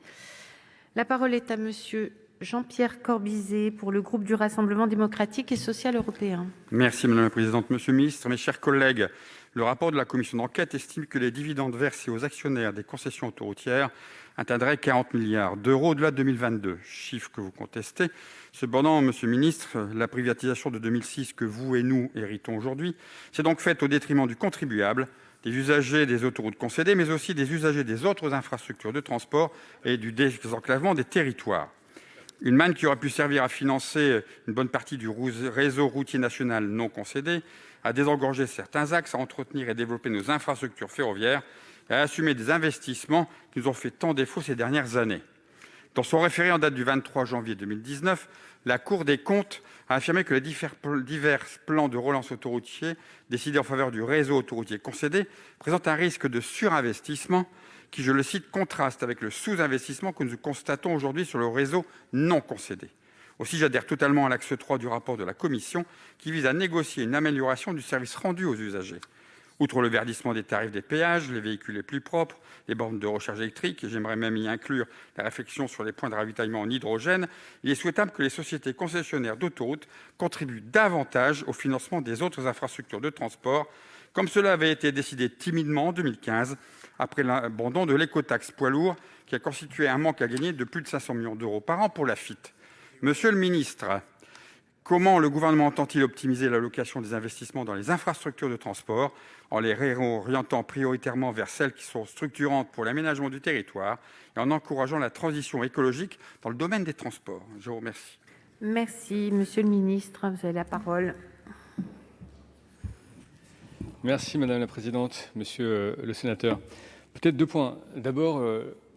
La parole est à monsieur Jean-Pierre Corbisez pour le groupe du Rassemblement démocratique et social européen. Merci Madame la Présidente. Monsieur le Ministre, mes chers collègues, le rapport de la commission d'enquête estime que les dividendes versés aux actionnaires des concessions autoroutières atteindraient 40 milliards d'euros au-delà de 2022, chiffre que vous contestez. Cependant, Monsieur le Ministre, la privatisation de 2006 que vous et nous héritons aujourd'hui s'est donc faite au détriment du contribuable, des usagers des autoroutes concédées, mais aussi des usagers des autres infrastructures de transport et du désenclavement des territoires. Une manne qui aurait pu servir à financer une bonne partie du réseau routier national non concédé, à désengorger certains axes, à entretenir et développer nos infrastructures ferroviaires et à assumer des investissements qui nous ont fait tant défaut ces dernières années. Dans son référé en date du 23 janvier 2019, la Cour des comptes a affirmé que les divers plans de relance autoroutiers décidés en faveur du réseau autoroutier concédé présentent un risque de surinvestissement qui, je le cite, contraste avec le sous-investissement que nous constatons aujourd'hui sur le réseau non concédé. Aussi, j'adhère totalement à l'axe 3 du rapport de la Commission qui vise à négocier une amélioration du service rendu aux usagers. Outre le verdissement des tarifs des péages, les véhicules les plus propres, les bornes de recharge électrique, et j'aimerais même y inclure la réflexion sur les points de ravitaillement en hydrogène, il est souhaitable que les sociétés concessionnaires d'autoroutes contribuent davantage au financement des autres infrastructures de transport, comme cela avait été décidé timidement en 2015, après l'abandon de l'écotaxe poids lourd, qui a constitué un manque à gagner de plus de 500 millions d'euros par an pour l'AFITF. Monsieur le ministre, comment le gouvernement entend-il optimiser l'allocation des investissements dans les infrastructures de transport en les réorientant prioritairement vers celles qui sont structurantes pour l'aménagement du territoire et en encourageant la transition écologique dans le domaine des transports? Je vous remercie. Merci. Monsieur le ministre, vous avez la parole. Merci Madame la Présidente, Monsieur le Sénateur. Peut-être 2 points. D'abord,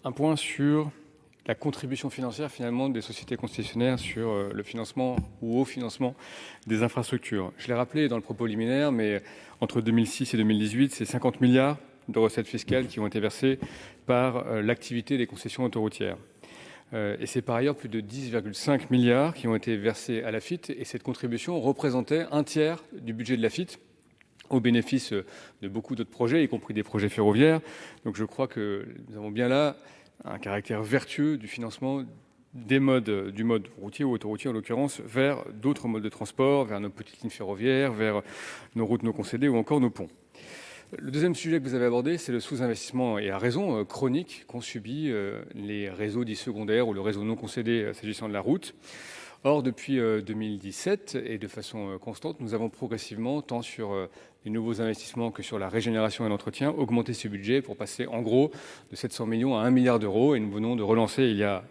un point sur la contribution financière finalement des sociétés concessionnaires sur le financement ou au financement des infrastructures. Je l'ai rappelé dans le propos liminaire, mais entre 2006 et 2018, c'est 50 milliards de recettes fiscales qui ont été versées par l'activité des concessions autoroutières. Et c'est par ailleurs plus de 10,5 milliards qui ont été versés à l'AFITF, et cette contribution représentait un tiers du budget de l'AFITF, au bénéfice de beaucoup d'autres projets, y compris des projets ferroviaires. Donc je crois que nous avons bien là un caractère vertueux du financement du mode routier ou autoroutier en l'occurrence, vers d'autres modes de transport, vers nos petites lignes ferroviaires, vers nos routes non concédées ou encore nos ponts. Le deuxième sujet que vous avez abordé, c'est le sous-investissement, et à raison, chronique qu'ont subi les réseaux dits secondaires ou le réseau non concédé s'agissant de la route. Or, depuis 2017, et de façon constante, nous avons progressivement, tant sur les nouveaux investissements que sur la régénération et l'entretien, augmenté ce budget pour passer en gros de 700 millions à 1 milliard d'euros. Et nous venons de relancer il y a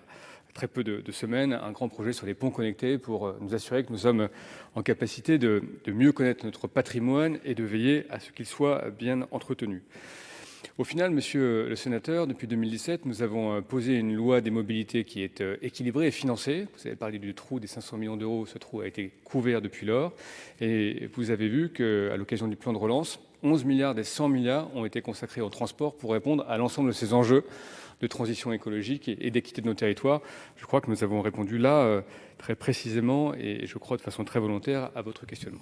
très peu de semaines un grand projet sur les ponts connectés pour nous assurer que nous sommes en capacité de mieux connaître notre patrimoine et de veiller à ce qu'il soit bien entretenu. Au final, monsieur le sénateur, depuis 2017, nous avons posé une loi des mobilités qui est équilibrée et financée. Vous avez parlé du trou des 500 millions d'euros. Ce trou a été couvert depuis lors. Et vous avez vu qu'à l'occasion du plan de relance, 11 milliards des 100 milliards ont été consacrés au transport pour répondre à l'ensemble de ces enjeux de transition écologique et d'équité de nos territoires. Je crois que nous avons répondu là très précisément et je crois de façon très volontaire à votre questionnement.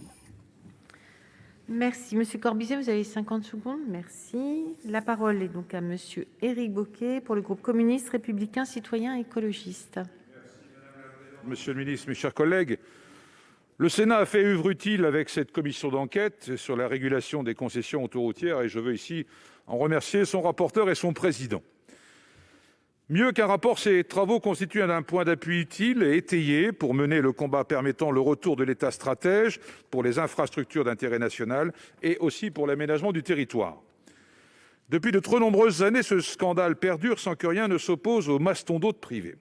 Merci. Monsieur Corbisez, vous avez 50 secondes. Merci. La parole est donc à monsieur Éric Bocquet pour le groupe communiste, républicain, citoyen et écologiste. Monsieur le ministre, mes chers collègues, le Sénat a fait œuvre utile avec cette commission d'enquête sur la régulation des concessions autoroutières et je veux ici en remercier son rapporteur et son président. Mieux qu'un rapport, ces travaux constituent un point d'appui utile et étayé pour mener le combat permettant le retour de l'État stratège pour les infrastructures d'intérêt national et aussi pour l'aménagement du territoire. Depuis de trop nombreuses années, ce scandale perdure sans que rien ne s'oppose aux mastodontes privés.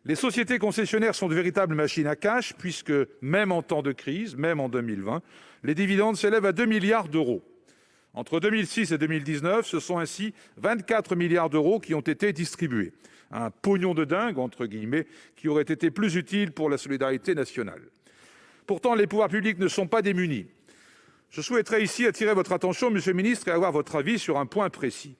Les sociétés concessionnaires sont de véritables machines à cash puisque, même en temps de crise, même en 2020, les dividendes s'élèvent à 2 milliards d'euros. Entre 2006 et 2019, ce sont ainsi 24 milliards d'euros qui ont été distribués. Un pognon de dingue, entre guillemets, qui aurait été plus utile pour la solidarité nationale. Pourtant, les pouvoirs publics ne sont pas démunis. Je souhaiterais ici attirer votre attention, monsieur le ministre, et avoir votre avis sur un point précis.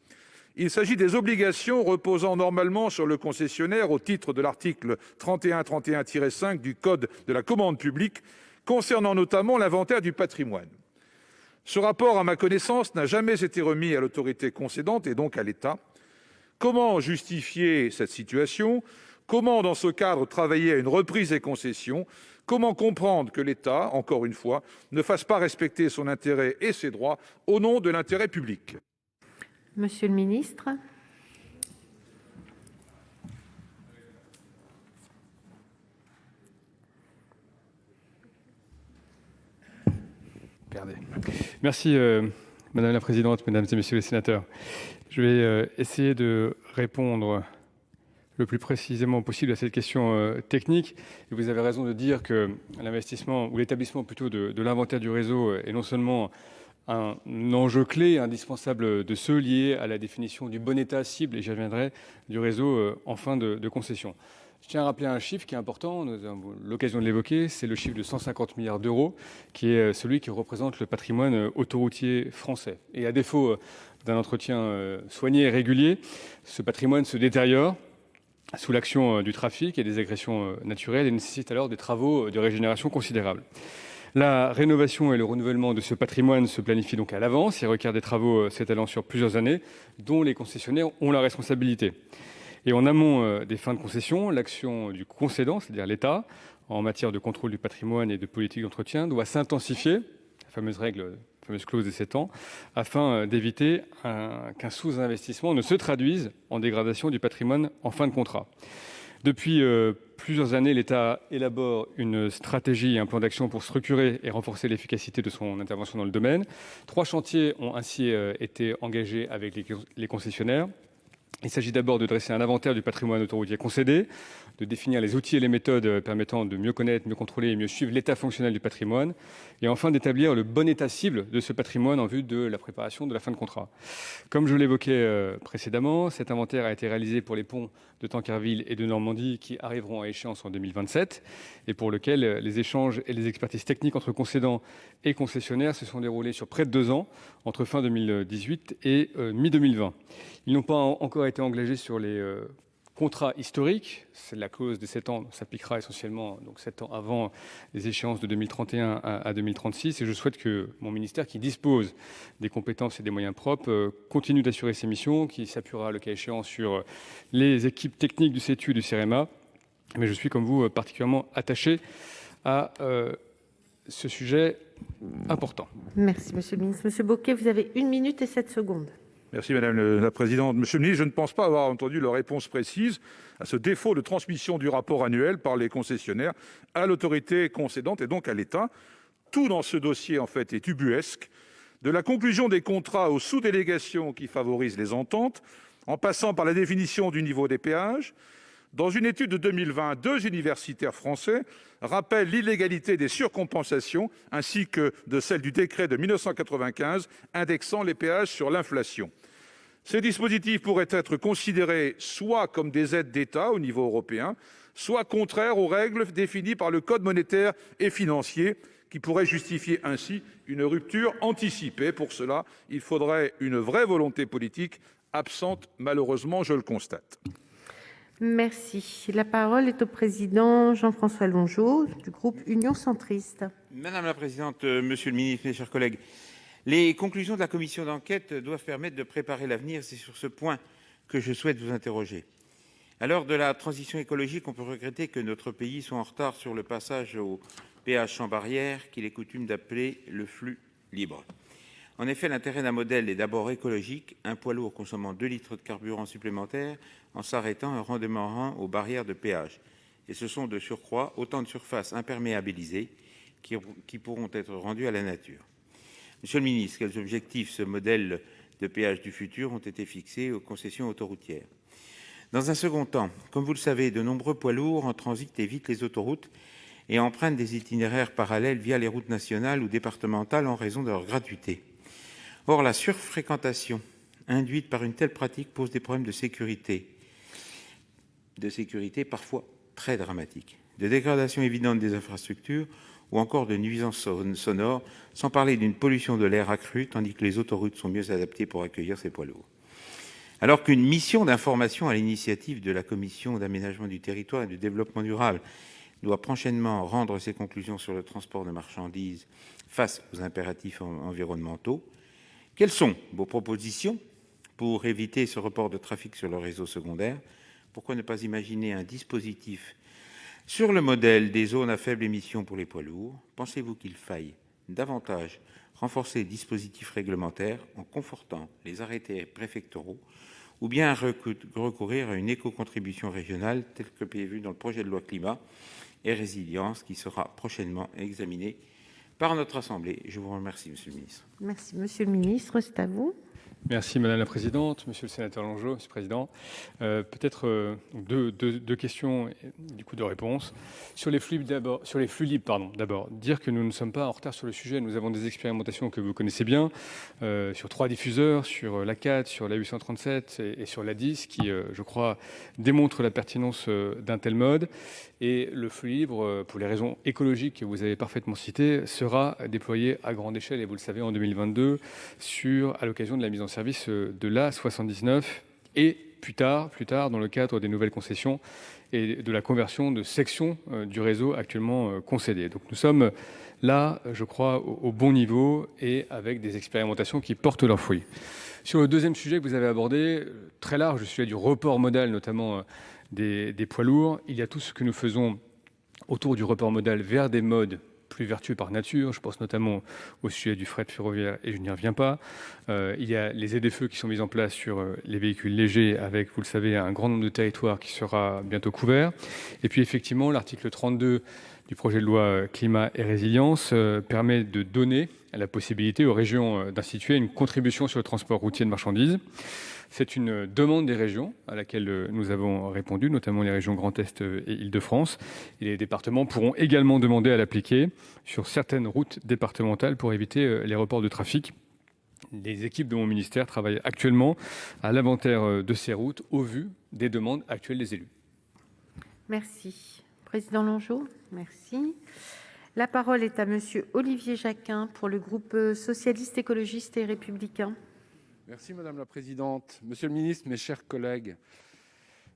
Il s'agit des obligations reposant normalement sur le concessionnaire au titre de l'article 3131-5 du Code de la commande publique, concernant notamment l'inventaire du patrimoine. Ce rapport, à ma connaissance, n'a jamais été remis à l'autorité concédante et donc à l'État. Comment justifier cette situation ? Comment, dans ce cadre, travailler à une reprise des concessions ? Comment comprendre que l'État, encore une fois, ne fasse pas respecter son intérêt et ses droits au nom de l'intérêt public ? Monsieur le ministre. Merci, Madame la Présidente, Mesdames et Messieurs les sénateurs. Je vais essayer de répondre le plus précisément possible à cette question technique. Et vous avez raison de dire que l'investissement, ou l'établissement plutôt de l'inventaire du réseau est non seulement un enjeu clé, indispensable de ceux liés à la définition du bon état cible, et j'y reviendrai, du réseau en fin de concession. Je tiens à rappeler un chiffre qui est important, nous avons l'occasion de l'évoquer, c'est le chiffre de 150 milliards d'euros, qui est celui qui représente le patrimoine autoroutier français. Et à défaut d'un entretien soigné et régulier, ce patrimoine se détériore sous l'action du trafic et des agressions naturelles et nécessite alors des travaux de régénération considérables. La rénovation et le renouvellement de ce patrimoine se planifient donc à l'avance et requiert des travaux s'étalant sur plusieurs années, dont les concessionnaires ont la responsabilité. Et en amont des fins de concession, l'action du concédant, c'est-à-dire l'État, en matière de contrôle du patrimoine et de politique d'entretien, doit s'intensifier, la fameuse clause des 7 ans, afin d'éviter qu'un sous-investissement ne se traduise en dégradation du patrimoine en fin de contrat. Depuis plusieurs années, l'État élabore une stratégie et un plan d'action pour structurer et renforcer l'efficacité de son intervention dans le domaine. 3 chantiers ont ainsi été engagés avec les concessionnaires. Il s'agit d'abord de dresser un inventaire du patrimoine autoroutier concédé, de définir les outils et les méthodes permettant de mieux connaître, mieux contrôler et mieux suivre l'état fonctionnel du patrimoine, et enfin d'établir le bon état cible de ce patrimoine en vue de la préparation de la fin de contrat. Comme je l'évoquais précédemment, cet inventaire a été réalisé pour les ponts de Tancarville et de Normandie qui arriveront à échéance en 2027 et pour lequel les échanges et les expertises techniques entre concédants et concessionnaires se sont déroulés sur près de 2 ans, entre fin 2018 et mi-2020. Ils n'ont pas encore été engagés sur les contrats historiques. C'est la clause des 7 ans s'appliquera essentiellement donc 7 ans avant les échéances de 2031 à 2036. Et je souhaite que mon ministère, qui dispose des compétences et des moyens propres, continue d'assurer ces missions, qui s'appuiera le cas échéant sur les équipes techniques du CETU et du CEREMA. Mais je suis, comme vous, particulièrement attaché à ce sujet important. Merci, Monsieur le ministre. Monsieur Bocquet, vous avez 1 minute et 7 secondes. Merci Madame la Présidente. Monsieur le ministre, je ne pense pas avoir entendu la réponse précise à ce défaut de transmission du rapport annuel par les concessionnaires à l'autorité concédante et donc à l'État. Tout dans ce dossier, en fait, est ubuesque. De la conclusion des contrats aux sous-délégations qui favorisent les ententes, en passant par la définition du niveau des péages. Dans une étude de 2020, 2 universitaires français rappellent l'illégalité des surcompensations ainsi que de celle du décret de 1995 indexant les péages sur l'inflation. Ces dispositifs pourraient être considérés soit comme des aides d'État au niveau européen, soit contraires aux règles définies par le Code monétaire et financier, qui pourraient justifier ainsi une rupture anticipée. Pour cela, il faudrait une vraie volonté politique, absente malheureusement, je le constate. Merci. La parole est au président Jean-François Longeot du groupe Union centriste. Madame la présidente, monsieur le ministre, mes chers collègues, les conclusions de la commission d'enquête doivent permettre de préparer l'avenir. C'est sur ce point que je souhaite vous interroger. À l'heure de la transition écologique, on peut regretter que notre pays soit en retard sur le passage au péage sans barrière, qu'il est coutume d'appeler le flux libre. En effet, l'intérêt d'un modèle est d'abord écologique, un poids lourd consommant 2 litres de carburant supplémentaire en s'arrêtant et en redémarrant aux barrières de péage. Et ce sont de surcroît autant de surfaces imperméabilisées qui pourront être rendues à la nature. Monsieur le ministre, quels objectifs ce modèle de péage du futur ont été fixés aux concessions autoroutières ? Dans un second temps, comme vous le savez, de nombreux poids lourds en transit évitent les autoroutes et empruntent des itinéraires parallèles via les routes nationales ou départementales en raison de leur gratuité. Or, la surfréquentation induite par une telle pratique pose des problèmes de sécurité parfois très dramatiques, de dégradation évidente des infrastructures ou encore de nuisances sonores, sans parler d'une pollution de l'air accrue, tandis que les autoroutes sont mieux adaptées pour accueillir ces poids lourds. Alors qu'une mission d'information à l'initiative de la Commission d'aménagement du territoire et du développement durable doit prochainement rendre ses conclusions sur le transport de marchandises face aux impératifs environnementaux, quelles sont vos propositions pour éviter ce report de trafic sur le réseau secondaire? Pourquoi ne pas imaginer un dispositif sur le modèle des zones à faible émission pour les poids lourds? Pensez-vous qu'il faille davantage renforcer les dispositifs réglementaires en confortant les arrêtés préfectoraux ou bien recourir à une éco-contribution régionale telle que prévue dans le projet de loi climat et résilience qui sera prochainement examiné par notre Assemblée? Je vous remercie, Monsieur le ministre. Merci, Monsieur le ministre. C'est à vous. Merci Madame la Présidente, Monsieur le Sénateur Longeot, Monsieur le Président. Peut-être deux questions et du coup deux réponses. Sur les flux libres, d'abord, dire que nous ne sommes pas en retard sur le sujet. Nous avons des expérimentations que vous connaissez bien sur 3 diffuseurs, sur l'A4, sur l'A837 et sur l'A10 qui, je crois, démontrent la pertinence d'un tel mode. Et le flux libre, pour les raisons écologiques que vous avez parfaitement citées, sera déployé à grande échelle, et vous le savez, en 2022, à l'occasion de la mise en service de l'A79 et plus tard, dans le cadre des nouvelles concessions et de la conversion de sections du réseau actuellement concédé. Donc nous sommes là, je crois, au bon niveau et avec des expérimentations qui portent leurs fruits. Sur le deuxième sujet que vous avez abordé, très large, celui du report modal, notamment des poids lourds, il y a tout ce que nous faisons autour du report modal vers des modes plus vertueux par nature. Je pense notamment au sujet du fret ferroviaire et je n'y reviens pas. Il y a les ZFE qui sont mis en place sur les véhicules légers avec, vous le savez, un grand nombre de territoires qui sera bientôt couvert. Et puis effectivement, l'article 32 du projet de loi climat et résilience permet de donner la possibilité aux régions d'instituer une contribution sur le transport routier de marchandises. C'est une demande des régions à laquelle nous avons répondu, notamment les régions Grand Est et Île-de-France. Et les départements pourront également demander à l'appliquer sur certaines routes départementales pour éviter les reports de trafic. Les équipes de mon ministère travaillent actuellement à l'inventaire de ces routes au vu des demandes actuelles des élus. Merci. Président Longeot, merci. La parole est à Monsieur Olivier Jacquin pour le groupe socialiste, écologiste et républicain. Merci Madame la Présidente. Monsieur le Ministre, mes chers collègues,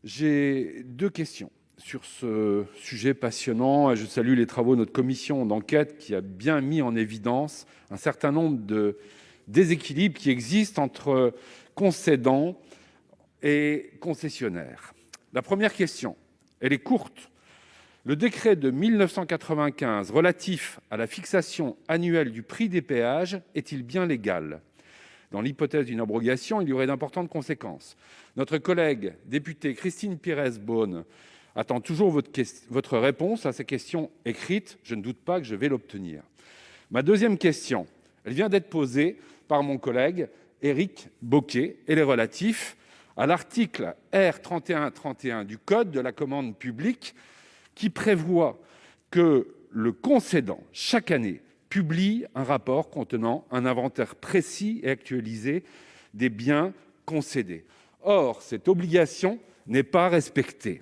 j'ai 2 questions sur ce sujet passionnant. Je salue les travaux de notre commission d'enquête qui a bien mis en évidence un certain nombre de déséquilibres qui existent entre concédants et concessionnaires. La première question, elle est courte. Le décret de 1995 relatif à la fixation annuelle du prix des péages est-il bien légal ? Dans l'hypothèse d'une abrogation, il y aurait d'importantes conséquences. Notre collègue députée Christine Pires-Beaune attend toujours votre réponse à ces questions écrites. Je ne doute pas que je vais l'obtenir. Ma deuxième question, elle vient d'être posée par mon collègue Éric Bocquet. Elle est relative à l'article R3131 du Code de la commande publique qui prévoit que le concédant, chaque année, publie un rapport contenant un inventaire précis et actualisé des biens concédés. Or, cette obligation n'est pas respectée.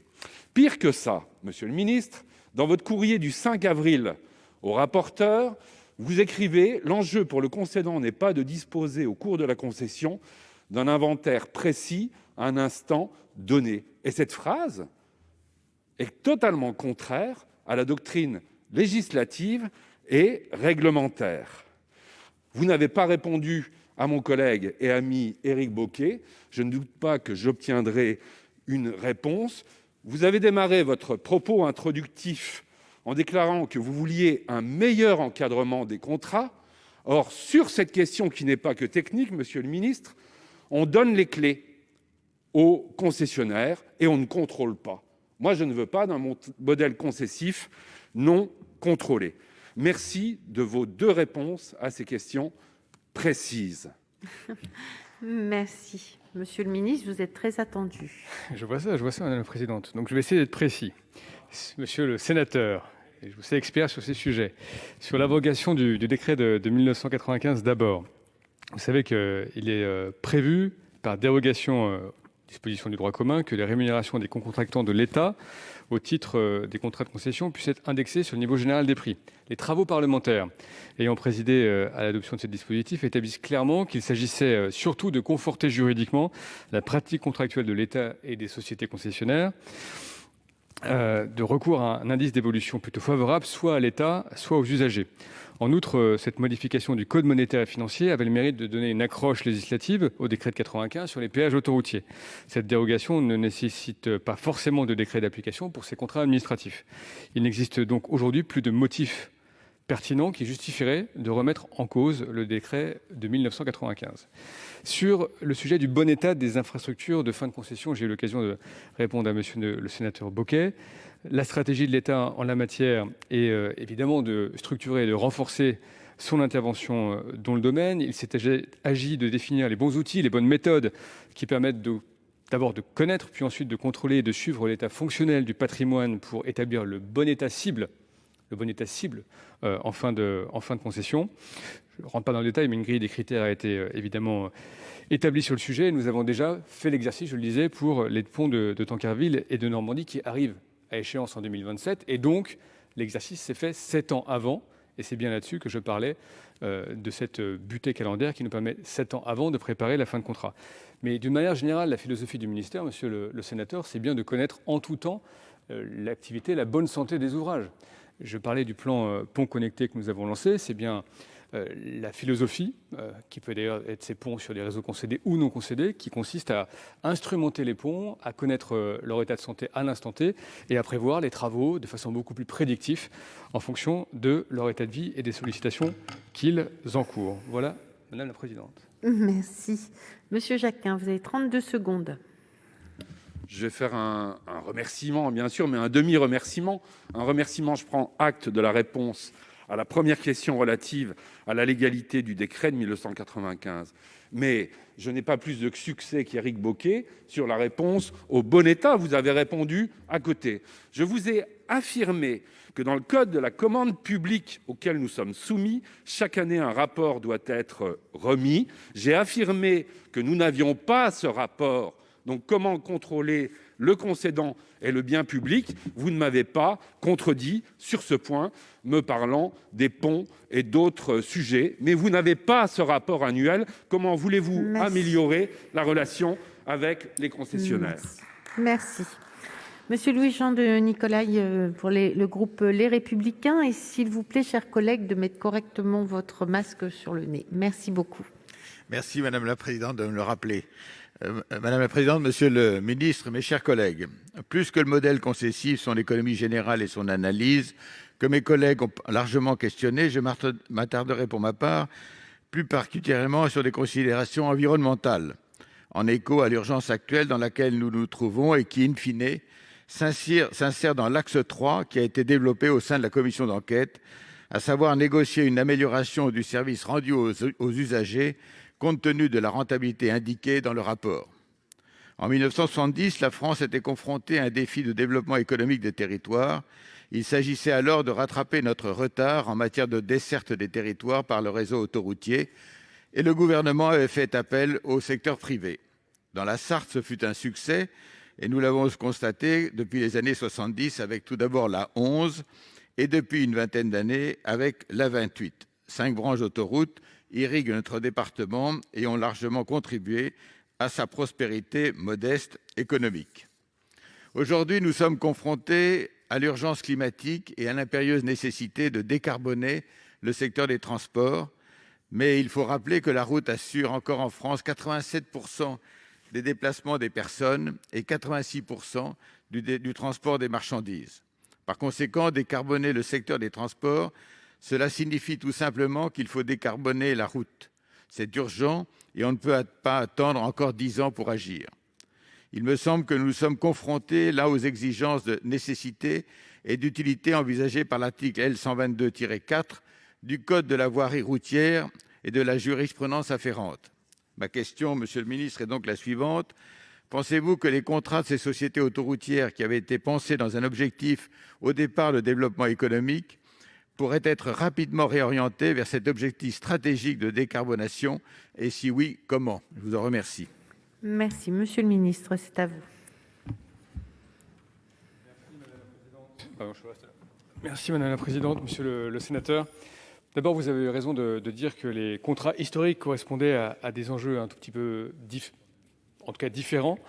Pire que ça, Monsieur le ministre, dans votre courrier du 5 avril au rapporteur, vous écrivez « L'enjeu pour le concédant n'est pas de disposer au cours de la concession d'un inventaire précis à un instant donné ». Et cette phrase est totalement contraire à la doctrine législative et réglementaire. Vous n'avez pas répondu à mon collègue et ami Éric Bocquet. Je ne doute pas que j'obtiendrai une réponse. Vous avez démarré votre propos introductif en déclarant que vous vouliez un meilleur encadrement des contrats. Or, sur cette question qui n'est pas que technique, Monsieur le ministre, on donne les clés aux concessionnaires et on ne contrôle pas. Moi, je ne veux pas d'un modèle concessif non contrôlé. Merci de vos 2 réponses à ces questions précises. Merci. Monsieur le ministre, vous êtes très attendu. Je vois ça, Madame la Présidente. Donc, je vais essayer d'être précis. Monsieur le sénateur, et je vous sais expert sur ces sujets, sur l'abrogation du décret de 1995 d'abord, vous savez qu'il est prévu par dérogation disposition du droit commun, que les rémunérations des concontractants de l'État au titre des contrats de concession puissent être indexées sur le niveau général des prix. Les travaux parlementaires ayant présidé à l'adoption de ce dispositif établissent clairement qu'il s'agissait surtout de conforter juridiquement la pratique contractuelle de l'État et des sociétés concessionnaires, de recours à un indice d'évolution plutôt favorable soit à l'État, soit aux usagers. En outre, cette modification du code monétaire et financier avait le mérite de donner une accroche législative au décret de 1995 sur les péages autoroutiers. Cette dérogation ne nécessite pas forcément de décret d'application pour ces contrats administratifs. Il n'existe donc aujourd'hui plus de motifs pertinents qui justifieraient de remettre en cause le décret de 1995. Sur le sujet du bon état des infrastructures de fin de concession, j'ai eu l'occasion de répondre à monsieur le sénateur Bocquet. La stratégie de l'État en la matière est évidemment de structurer et de renforcer son intervention dans le domaine. Il s'est agi de définir les bons outils, les bonnes méthodes qui permettent d'abord de connaître, puis ensuite de contrôler et de suivre l'état fonctionnel du patrimoine pour établir le bon état cible en fin de concession. Je ne rentre pas dans le détail, mais une grille des critères a été évidemment établie sur le sujet. Nous avons déjà fait l'exercice, je le disais, pour les ponts de Tancarville et de Normandie qui arrivent à échéance en 2027. Et donc, l'exercice s'est fait 7 ans avant. Et c'est bien là-dessus que je parlais de cette butée calendaire qui nous permet 7 ans avant de préparer la fin de contrat. Mais d'une manière générale, la philosophie du ministère, monsieur le sénateur, c'est bien de connaître en tout temps l'activité, la bonne santé des ouvrages. Je parlais du plan Ponts Connectés que nous avons lancé. C'est bien la philosophie, qui peut d'ailleurs être ces ponts sur des réseaux concédés ou non concédés, qui consiste à instrumenter les ponts, à connaître leur état de santé à l'instant T et à prévoir les travaux de façon beaucoup plus prédictive en fonction de leur état de vie et des sollicitations qu'ils encourent. Voilà, Madame la Présidente. Merci. Monsieur Jacquin, vous avez 32 secondes. Je vais faire un remerciement, bien sûr, mais un demi-remerciement. Un remerciement, je prends acte de la réponse à la première question relative à la légalité du décret de 1995. Mais je n'ai pas plus de succès qu'Éric Bocquet sur la réponse au bon état. Vous avez répondu à côté. Je vous ai affirmé que dans le code de la commande publique auquel nous sommes soumis, chaque année un rapport doit être remis. J'ai affirmé que nous n'avions pas ce rapport. Donc comment contrôler le concédant et le bien public? Vous ne m'avez pas contredit sur ce point, me parlant des ponts et d'autres sujets. Mais vous n'avez pas ce rapport annuel. Comment voulez-vous améliorer la relation avec les concessionnaires? Merci. Monsieur Louis-Jean de Nicolaï, pour le groupe Les Républicains. Et s'il vous plaît, chers collègues, de mettre correctement votre masque sur le nez. Merci beaucoup. Merci, Madame la Présidente, de me le rappeler. Madame la Présidente, Monsieur le Ministre, mes chers collègues, plus que le modèle concessif, son économie générale et son analyse, que mes collègues ont largement questionné, je m'attarderai pour ma part plus particulièrement sur des considérations environnementales, en écho à l'urgence actuelle dans laquelle nous nous trouvons et qui, in fine, s'insère dans l'axe 3 qui a été développé au sein de la commission d'enquête, à savoir négocier une amélioration du service rendu aux usagers compte tenu de la rentabilité indiquée dans le rapport. En 1970, la France était confrontée à un défi de développement économique des territoires. Il s'agissait alors de rattraper notre retard en matière de desserte des territoires par le réseau autoroutier et le gouvernement avait fait appel au secteur privé. Dans la Sarthe, ce fut un succès et nous l'avons constaté depuis les années 70 avec tout d'abord la 11 et depuis une vingtaine d'années avec la 28. 5 branches d'autoroutes irriguent notre département et ont largement contribué à sa prospérité modeste économique. Aujourd'hui, nous sommes confrontés à l'urgence climatique et à l'impérieuse nécessité de décarboner le secteur des transports, mais il faut rappeler que la route assure encore en France 87% des déplacements des personnes et 86% du transport des marchandises. Par conséquent, décarboner le secteur des transports, cela signifie tout simplement qu'il faut décarboner la route. C'est urgent et on ne peut pas attendre encore 10 ans pour agir. Il me semble que nous sommes confrontés là aux exigences de nécessité et d'utilité envisagées par l'article L122-4 du Code de la voirie routière et de la jurisprudence afférente. Ma question, Monsieur le ministre, est donc la suivante. Pensez-vous que les contrats de ces sociétés autoroutières qui avaient été pensés dans un objectif au départ de développement économique pourraient être rapidement réorientés vers cet objectif stratégique de décarbonation et si oui, comment? Je vous en remercie. Merci. Monsieur le ministre, c'est à vous. Merci Madame la Présidente, Monsieur le Sénateur. D'abord, vous avez raison de dire que les contrats historiques correspondaient à des enjeux un tout petit peu différents.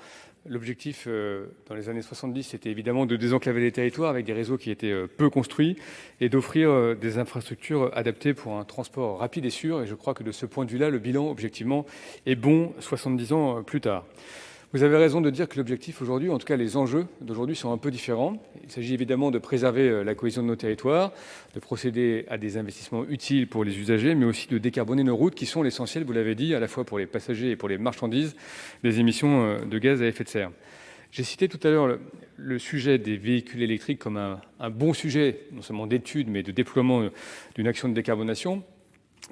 L'objectif dans les années 70, c'était évidemment de désenclaver les territoires avec des réseaux qui étaient peu construits et d'offrir des infrastructures adaptées pour un transport rapide et sûr. Et je crois que de ce point de vue-là, le bilan, objectivement, est bon 70 ans plus tard. Vous avez raison de dire que l'objectif aujourd'hui, en tout cas les enjeux d'aujourd'hui, sont un peu différents. Il s'agit évidemment de préserver la cohésion de nos territoires, de procéder à des investissements utiles pour les usagers, mais aussi de décarboner nos routes qui sont l'essentiel, vous l'avez dit, à la fois pour les passagers et pour les marchandises, des émissions de gaz à effet de serre. J'ai cité tout à l'heure le sujet des véhicules électriques comme un bon sujet, non seulement d'étude, mais de déploiement d'une action de décarbonation.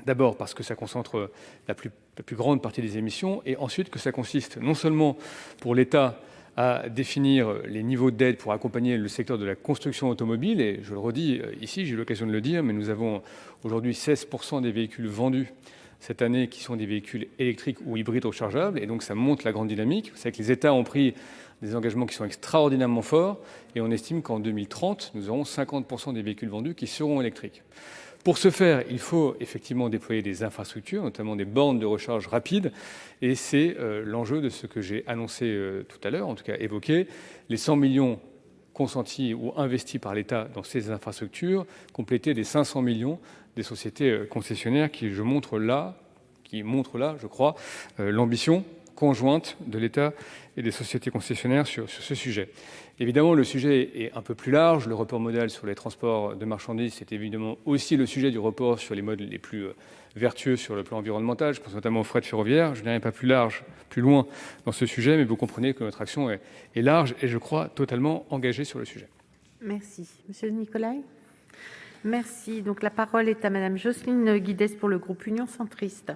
D'abord parce que ça concentre la plus grande partie des émissions, et ensuite que ça consiste non seulement pour l'État à définir les niveaux d'aide pour accompagner le secteur de la construction automobile, et je le redis ici, j'ai eu l'occasion de le dire, mais nous avons aujourd'hui 16% des véhicules vendus cette année qui sont des véhicules électriques ou hybrides rechargeables, et donc ça montre la grande dynamique. Vous savez que les États ont pris des engagements qui sont extraordinairement forts, et on estime qu'en 2030, nous aurons 50% des véhicules vendus qui seront électriques. Pour ce faire, il faut effectivement déployer des infrastructures, notamment des bornes de recharge rapide, et c'est l'enjeu de ce que j'ai annoncé tout à l'heure, en tout cas évoqué, les 100 millions consentis ou investis par l'État dans ces infrastructures, complétés des 500 millions des sociétés concessionnaires qui montrent là, je crois, l'ambition conjointe de l'État et des sociétés concessionnaires sur ce sujet. Évidemment, le sujet est un peu plus large. Le report modal sur les transports de marchandises, c'est évidemment aussi le sujet du report sur les modes les plus vertueux sur le plan environnemental. Je pense notamment au fret ferroviaire. Je n'irai pas plus loin dans ce sujet, mais vous comprenez que notre action est large et, je crois, totalement engagée sur le sujet. Merci. Monsieur Nicolai. Merci. Donc la parole est à Madame Jocelyne Guidez pour le groupe Union centriste.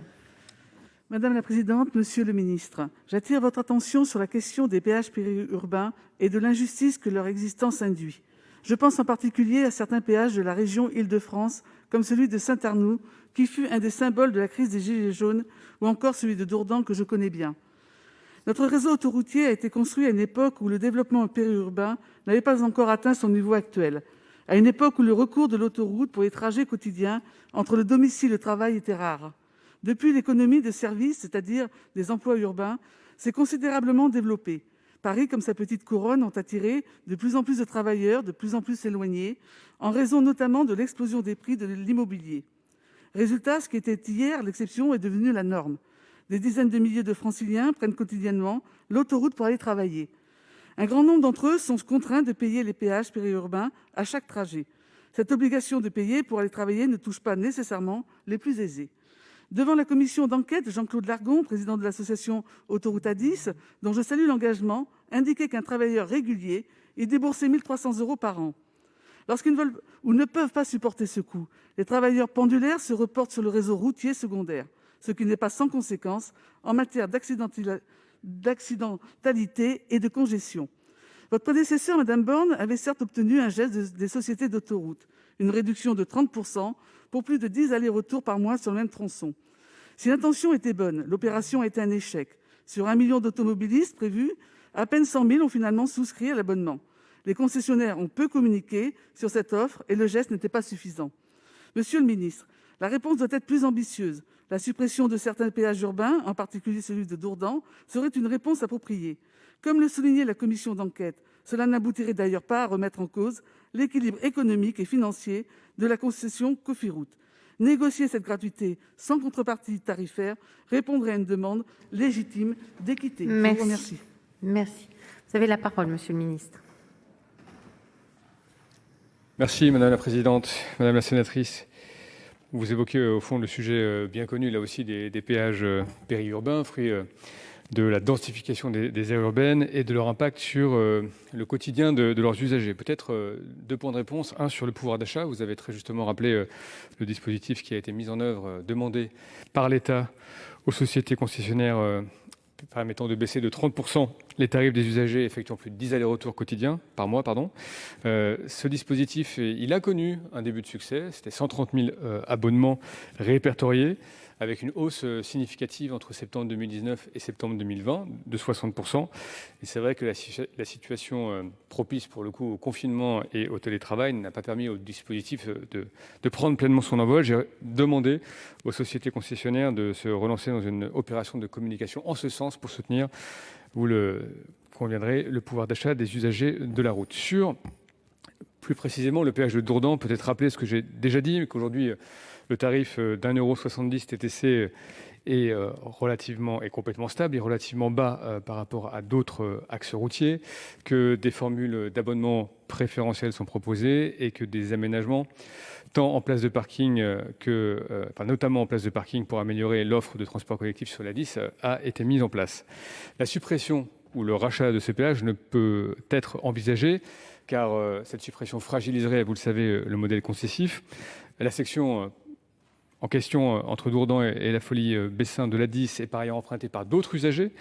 Madame la présidente, monsieur le ministre, j'attire votre attention sur la question des péages périurbains et de l'injustice que leur existence induit. Je pense en particulier à certains péages de la région Île-de-France, comme celui de Saint-Arnoult, qui fut un des symboles de la crise des Gilets jaunes, ou encore celui de Dourdan, que je connais bien. Notre réseau autoroutier a été construit à une époque où le développement périurbain n'avait pas encore atteint son niveau actuel, à une époque où le recours de l'autoroute pour les trajets quotidiens entre le domicile et le travail était rare. Depuis, l'économie de services, c'est-à-dire des emplois urbains, s'est considérablement développée. Paris, comme sa petite couronne, ont attiré de plus en plus de travailleurs, de plus en plus éloignés, en raison notamment de l'explosion des prix de l'immobilier. Résultat, ce qui était hier l'exception est devenu la norme. Des dizaines de milliers de Franciliens prennent quotidiennement l'autoroute pour aller travailler. Un grand nombre d'entre eux sont contraints de payer les péages périurbains à chaque trajet. Cette obligation de payer pour aller travailler ne touche pas nécessairement les plus aisés. Devant la commission d'enquête, Jean-Claude Largon, président de l'association Autoroute A10, dont je salue l'engagement, indiquait qu'un travailleur régulier y déboursait 1 300 € par an. Lorsqu'ils veulent ou ne peuvent pas supporter ce coût, les travailleurs pendulaires se reportent sur le réseau routier secondaire, ce qui n'est pas sans conséquence en matière d'accidentalité et de congestion. Votre prédécesseur, Mme Borne, avait certes obtenu un geste des sociétés d'autoroutes, une réduction de 30% pour plus de 10 allers-retours par mois sur le même tronçon. Si l'intention était bonne, l'opération a été un échec. Sur 1 million d'automobilistes prévus, à peine 100 000 ont finalement souscrit à l'abonnement. Les concessionnaires ont peu communiqué sur cette offre et le geste n'était pas suffisant. Monsieur le ministre, la réponse doit être plus ambitieuse. La suppression de certains péages urbains, en particulier celui de Dourdan, serait une réponse appropriée. Comme le soulignait la commission d'enquête, cela n'aboutirait d'ailleurs pas à remettre en cause l'équilibre économique et financier de la concession Cofiroute. Négocier cette gratuité sans contrepartie tarifaire répondrait à une demande légitime d'équité. Je vous remercie. Merci. Vous avez la parole, monsieur le ministre. Merci Madame la Présidente, Madame la Sénatrice. Vous évoquez au fond le sujet bien connu, là aussi, des péages périurbains, fruit de la densification des aires urbaines et de leur impact sur le quotidien de leurs usagers. Peut-être 2 points de réponse. Un, sur le pouvoir d'achat. Vous avez très justement rappelé le dispositif qui a été mis en œuvre, demandé par l'État aux sociétés concessionnaires permettant de baisser de 30% les tarifs des usagers effectuant plus de 10 allers-retours quotidiens par mois. Ce dispositif, il a connu un début de succès. C'était 130 000 abonnements répertoriés avec une hausse significative entre septembre 2019 et septembre 2020 de 60%. Et c'est vrai que la situation propice pour le coup au confinement et au télétravail n'a pas permis au dispositif de prendre pleinement son envol. J'ai demandé aux sociétés concessionnaires de se relancer dans une opération de communication en ce sens pour soutenir, vous le conviendrez, le pouvoir d'achat des usagers de la route. Sur plus précisément le péage de Dourdan, peut-être rappeler ce que j'ai déjà dit, mais qu'aujourd'hui le tarif d'1,70 € TTC est complètement stable et relativement bas par rapport à d'autres axes routiers, que des formules d'abonnement préférentielles sont proposées et que des aménagements tant en place de parking notamment en place de parking pour améliorer l'offre de transport collectif sur la 10 a été mise en place. La suppression ou le rachat de ces péages ne peut être envisagé car cette suppression fragiliserait, vous le savez, le modèle concessif. La section en question entre Dourdan et la Folie-Bessin de la 10 est par ailleurs empruntée par d'autres usagers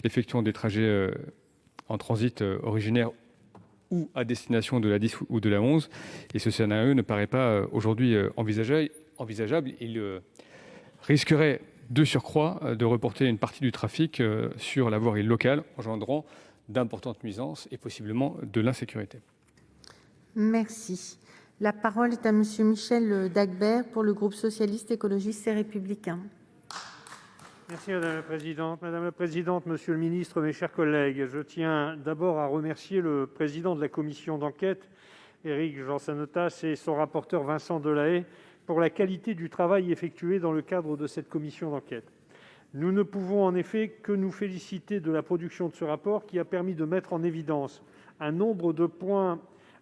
effectuant des trajets en transit originaire ou à destination de la 10 ou de la 11. Et ce scénario ne paraît pas aujourd'hui envisageable. Il risquerait de surcroît de reporter une partie du trafic sur la voirie locale, engendrant d'importantes nuisances et possiblement de l'insécurité. Merci. La parole est à Monsieur Michel Dagbert pour le groupe socialiste, écologiste et républicain. Merci Madame la Présidente. Madame la Présidente, Monsieur le Ministre, mes chers collègues, je tiens d'abord à remercier le président de la commission d'enquête, Éric Jeansannetas, et son rapporteur Vincent Delahaye pour la qualité du travail effectué dans le cadre de cette commission d'enquête. Nous ne pouvons en effet que nous féliciter de la production de ce rapport qui a permis de mettre en évidence un nombre de points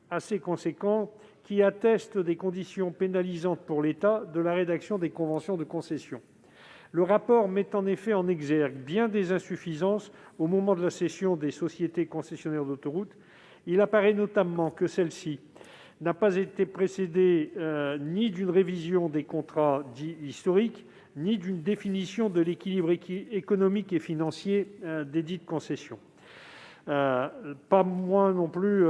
assez conséquents qui attestent des conditions pénalisantes pour l'État de la rédaction des conventions de concession. Le rapport met en effet en exergue bien des insuffisances au moment de la cession des sociétés concessionnaires d'autoroutes. Il apparaît notamment que celle-ci n'a pas été précédée ni d'une révision des contrats dits historiques, ni d'une définition de l'équilibre économique et financier des dites concessions. Pas moins non plus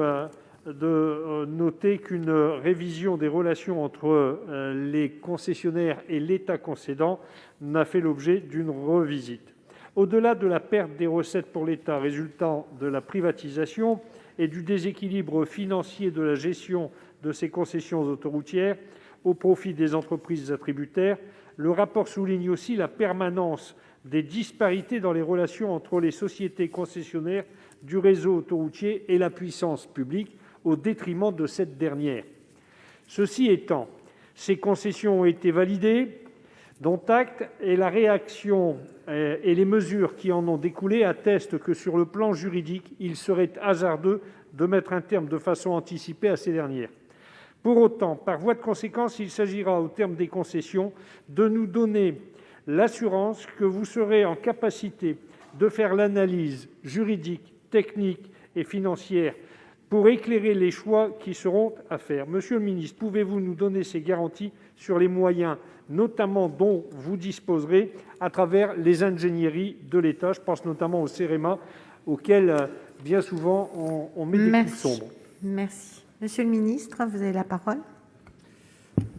de noter qu'une révision des relations entre les concessionnaires et l'État concédant n'a fait l'objet d'une revisite. Au-delà de la perte des recettes pour l'État résultant de la privatisation et du déséquilibre financier de la gestion de ces concessions autoroutières au profit des entreprises attributaires, le rapport souligne aussi la permanence des disparités dans les relations entre les sociétés concessionnaires du réseau autoroutier et la puissance publique, au détriment de cette dernière. Ceci étant, ces concessions ont été validées, dont acte, et la réaction et les mesures qui en ont découlé attestent que sur le plan juridique, il serait hasardeux de mettre un terme de façon anticipée à ces dernières. Pour autant, par voie de conséquence, il s'agira, au terme des concessions, de nous donner l'assurance que vous serez en capacité de faire l'analyse juridique, technique et financière pour éclairer les choix qui seront à faire. Monsieur le ministre, pouvez-vous nous donner ces garanties sur les moyens, notamment dont vous disposerez à travers les ingénieries de l'État? Je pense notamment au CEREMA, auquel bien souvent on met des coups sombres. Merci. Monsieur le ministre, vous avez la parole.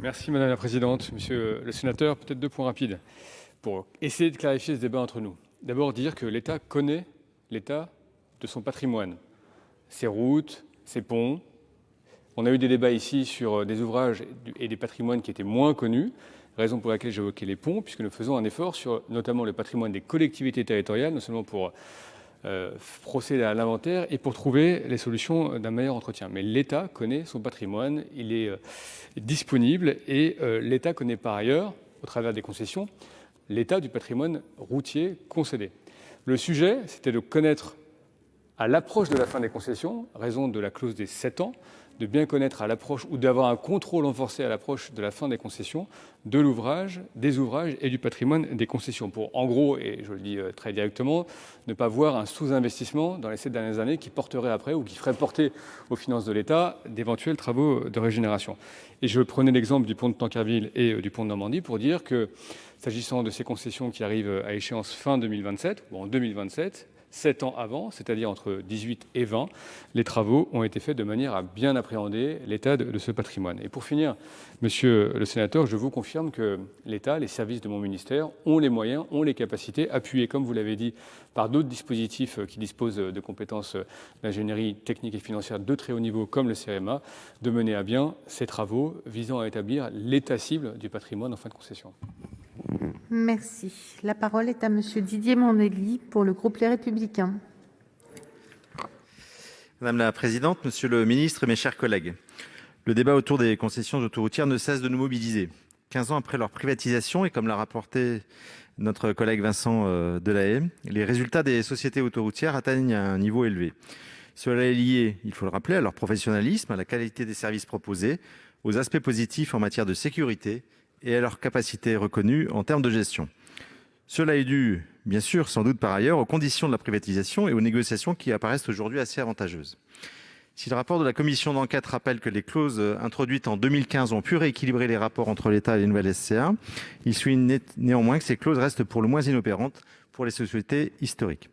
Merci Madame la Présidente. Monsieur le sénateur, peut-être 2 points rapides pour essayer de clarifier ce débat entre nous. D'abord, dire que l'État connaît l'état de son patrimoine, ses routes, ses ponts. On a eu des débats ici sur des ouvrages et des patrimoines qui étaient moins connus, raison pour laquelle j'évoquais les ponts, puisque nous faisons un effort sur notamment le patrimoine des collectivités territoriales, non seulement pour procéder à l'inventaire et pour trouver les solutions d'un meilleur entretien. Mais l'État connaît son patrimoine, il est disponible et l'État connaît par ailleurs, au travers des concessions, l'état du patrimoine routier concédé. Le sujet, c'était de connaître à l'approche de la fin des concessions, raison de la clause des 7 ans, de bien connaître à l'approche ou d'avoir un contrôle renforcé à l'approche de la fin des concessions de l'ouvrage, des ouvrages et du patrimoine des concessions. Pour, en gros, et je le dis très directement, ne pas voir un sous-investissement dans les 7 dernières années qui porterait après ou qui ferait porter aux finances de l'État d'éventuels travaux de régénération. Et je prenais l'exemple du pont de Tancarville et du pont de Normandie pour dire que, s'agissant de ces concessions qui arrivent à échéance fin 2027, ou en 2027, 7 ans avant, c'est-à-dire entre 18 et 20, les travaux ont été faits de manière à bien appréhender l'état de ce patrimoine. Et pour finir, monsieur le sénateur, je vous confirme que l'État, les services de mon ministère ont les moyens, ont les capacités, appuyés, comme vous l'avez dit, par d'autres dispositifs qui disposent de compétences d'ingénierie technique et financière de très haut niveau, comme le CEREMA, de mener à bien ces travaux visant à établir l'état cible du patrimoine en fin de concession. Merci. La parole est à monsieur Didier Mandelli pour le groupe Les Républicains. Madame la présidente, monsieur le ministre, mes chers collègues, le débat autour des concessions autoroutières ne cesse de nous mobiliser. 15 ans après leur privatisation, et comme l'a rapporté notre collègue Vincent Delahaye, les résultats des sociétés autoroutières atteignent un niveau élevé. Cela est lié, il faut le rappeler, à leur professionnalisme, à la qualité des services proposés, aux aspects positifs en matière de sécurité et à leur capacité reconnue en termes de gestion. Cela est dû, bien sûr, sans doute par ailleurs, aux conditions de la privatisation et aux négociations qui apparaissent aujourd'hui assez avantageuses. Si le rapport de la commission d'enquête rappelle que les clauses introduites en 2015 ont pu rééquilibrer les rapports entre l'État et les nouvelles SCA, il souligne néanmoins que ces clauses restent pour le moins inopérantes pour les sociétés historiques.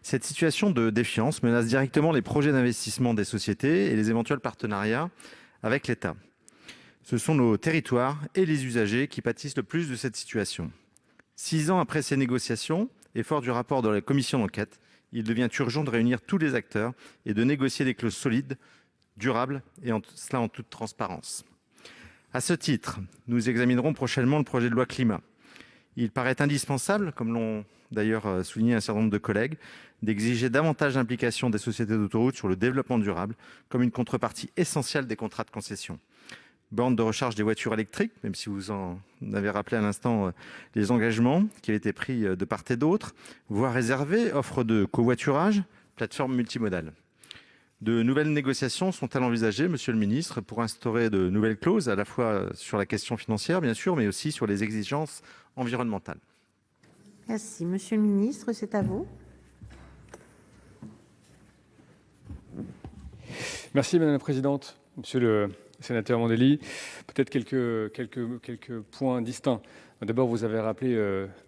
Cette situation de défiance menace directement les projets d'investissement des sociétés et les éventuels partenariats avec l'État. Ce sont nos territoires et les usagers qui pâtissent le plus de cette situation. 6 ans après ces négociations, et fort du rapport de la commission d'enquête, il devient urgent de réunir tous les acteurs et de négocier des clauses solides, durables, et cela en toute transparence. À ce titre, nous examinerons prochainement le projet de loi climat. Il paraît indispensable, comme l'ont d'ailleurs souligné un certain nombre de collègues, d'exiger davantage d'implication des sociétés d'autoroutes sur le développement durable, comme une contrepartie essentielle des contrats de concession. Bornes de recharge des voitures électriques, même si vous en avez rappelé à l'instant les engagements qui avaient été pris de part et d'autre, voies réservées, offres de covoiturage, plateformes multimodales. De nouvelles négociations sont-elles envisagées, monsieur le ministre, pour instaurer de nouvelles clauses, à la fois sur la question financière, bien sûr, mais aussi sur les exigences environnementales? Merci. Monsieur le ministre, c'est à vous. Merci, madame la présidente. Monsieur le sénateur Mandelli, peut-être quelques points distincts. D'abord, vous avez rappelé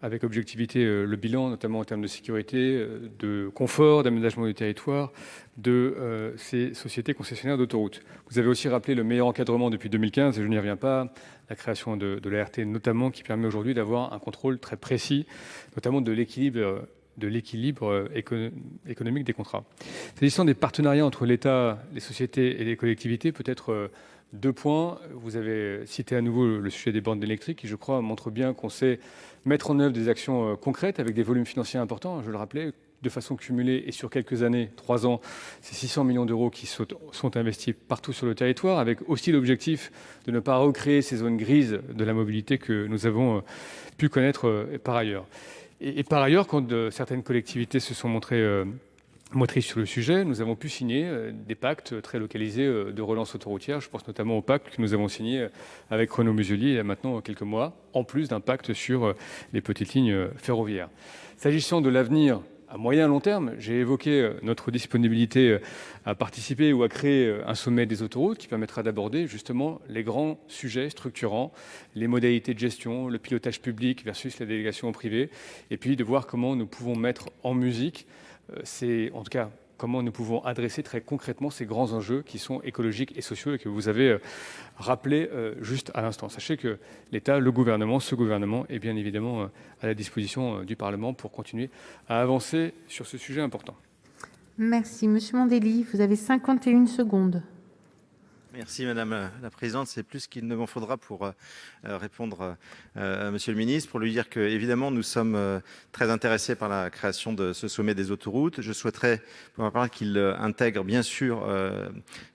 avec objectivité le bilan, notamment en termes de sécurité, de confort, d'aménagement du territoire de ces sociétés concessionnaires d'autoroutes. Vous avez aussi rappelé le meilleur encadrement depuis 2015, et je n'y reviens pas, la création de l'ART notamment, qui permet aujourd'hui d'avoir un contrôle très précis, notamment de l'équilibre économique des contrats. S'agissant des partenariats entre l'État, les sociétés et les collectivités, peut-être 2 points. Vous avez cité à nouveau le sujet des bornes électriques qui, je crois, montre bien qu'on sait mettre en œuvre des actions concrètes avec des volumes financiers importants, je le rappelais, de façon cumulée et sur quelques années, 3 ans, c'est 600 millions d'euros qui sont investis partout sur le territoire, avec aussi l'objectif de ne pas recréer ces zones grises de la mobilité que nous avons pu connaître par ailleurs. Et par ailleurs, quand certaines collectivités se sont montrées motrices sur le sujet, nous avons pu signer des pactes très localisés de relance autoroutière. Je pense notamment au pacte que nous avons signé avec Renaud Muselier il y a maintenant quelques mois, en plus d'un pacte sur les petites lignes ferroviaires. S'agissant de l'avenir à moyen et long terme, j'ai évoqué notre disponibilité à participer ou à créer un sommet des autoroutes qui permettra d'aborder justement les grands sujets structurants, les modalités de gestion, le pilotage public versus la délégation au privé, et puis de voir comment nous pouvons mettre en musique, en tout cas comment nous pouvons adresser très concrètement ces grands enjeux qui sont écologiques et sociaux et que vous avez rappelé juste à l'instant. Sachez que l'État, ce gouvernement est bien évidemment à la disposition du Parlement pour continuer à avancer sur ce sujet important. Merci. Monsieur Mandelli, vous avez 51 secondes. Merci Madame la Présidente. C'est plus qu'il ne m'en faudra pour répondre à Monsieur le Ministre, pour lui dire que évidemment nous sommes très intéressés par la création de ce sommet des autoroutes. Je souhaiterais pour ma part qu'il intègre bien sûr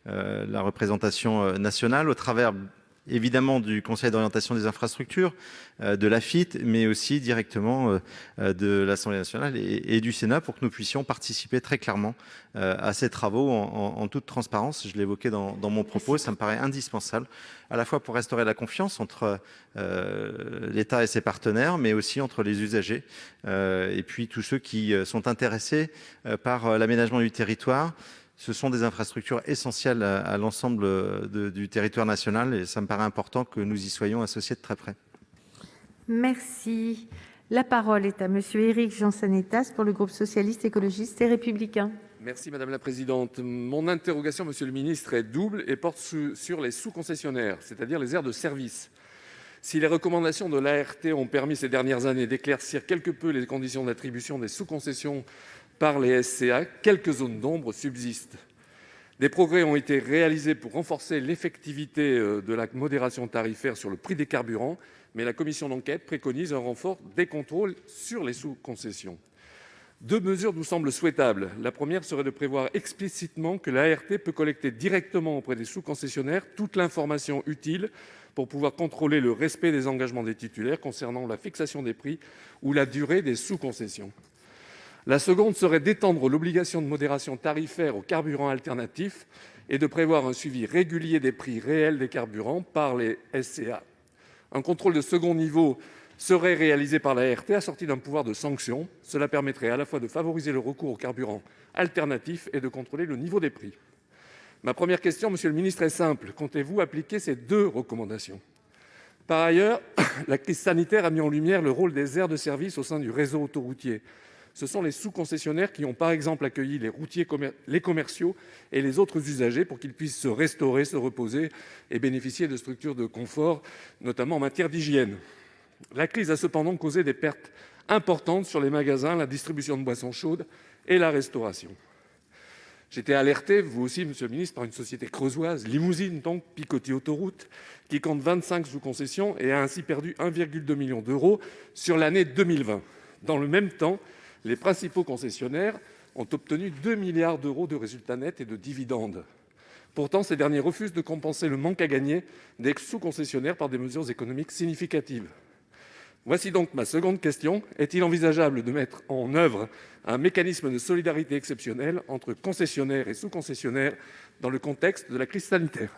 la représentation nationale au travers évidemment du Conseil d'orientation des infrastructures, de l'AFIT, mais aussi directement de l'Assemblée nationale et du Sénat pour que nous puissions participer très clairement à ces travaux en toute transparence. Je l'évoquais dans mon propos, ça me paraît indispensable, à la fois pour restaurer la confiance entre l'État et ses partenaires, mais aussi entre les usagers et puis tous ceux qui sont intéressés par l'aménagement du territoire. Ce sont des infrastructures essentielles à l'ensemble du territoire national et ça me paraît important que nous y soyons associés de très près. Merci. La parole est à Monsieur Éric Jeansannetas pour le groupe socialiste, écologiste et républicain. Merci Madame la Présidente. Mon interrogation, Monsieur le Ministre, est double et porte sur les sous-concessionnaires, c'est-à-dire les aires de service. Si les recommandations de l'ART ont permis ces dernières années d'éclaircir quelque peu les conditions d'attribution des sous-concessions par les SCA, quelques zones d'ombre subsistent. Des progrès ont été réalisés pour renforcer l'effectivité de la modération tarifaire sur le prix des carburants, mais la commission d'enquête préconise un renfort des contrôles sur les sous-concessions. Deux mesures nous semblent souhaitables. La première serait de prévoir explicitement que l'ART peut collecter directement auprès des sous-concessionnaires toute l'information utile pour pouvoir contrôler le respect des engagements des titulaires concernant la fixation des prix ou la durée des sous-concessions. La seconde serait d'étendre l'obligation de modération tarifaire aux carburants alternatifs et de prévoir un suivi régulier des prix réels des carburants par les SCA. Un contrôle de second niveau serait réalisé par l'ART assorti d'un pouvoir de sanction. Cela permettrait à la fois de favoriser le recours aux carburants alternatifs et de contrôler le niveau des prix. Ma première question, Monsieur le Ministre, est simple. Comptez-vous appliquer ces deux recommandations ? Par ailleurs, la crise sanitaire a mis en lumière le rôle des aires de service au sein du réseau autoroutier. Ce sont les sous-concessionnaires qui ont, par exemple, accueilli les routiers, les commerciaux et les autres usagers pour qu'ils puissent se restaurer, se reposer et bénéficier de structures de confort, notamment en matière d'hygiène. La crise a cependant causé des pertes importantes sur les magasins, la distribution de boissons chaudes et la restauration. J'étais alerté, vous aussi, Monsieur le Ministre, par une société creusoise, Limousine, donc Picoty Autoroute, qui compte 25 sous-concessions et a ainsi perdu 1,2 million d'euros sur l'année 2020. Dans le même temps, les principaux concessionnaires ont obtenu 2 milliards d'euros de résultats nets et de dividendes. Pourtant, ces derniers refusent de compenser le manque à gagner des sous-concessionnaires par des mesures économiques significatives. Voici donc ma seconde question. Est-il envisageable de mettre en œuvre un mécanisme de solidarité exceptionnel entre concessionnaires et sous-concessionnaires dans le contexte de la crise sanitaire ?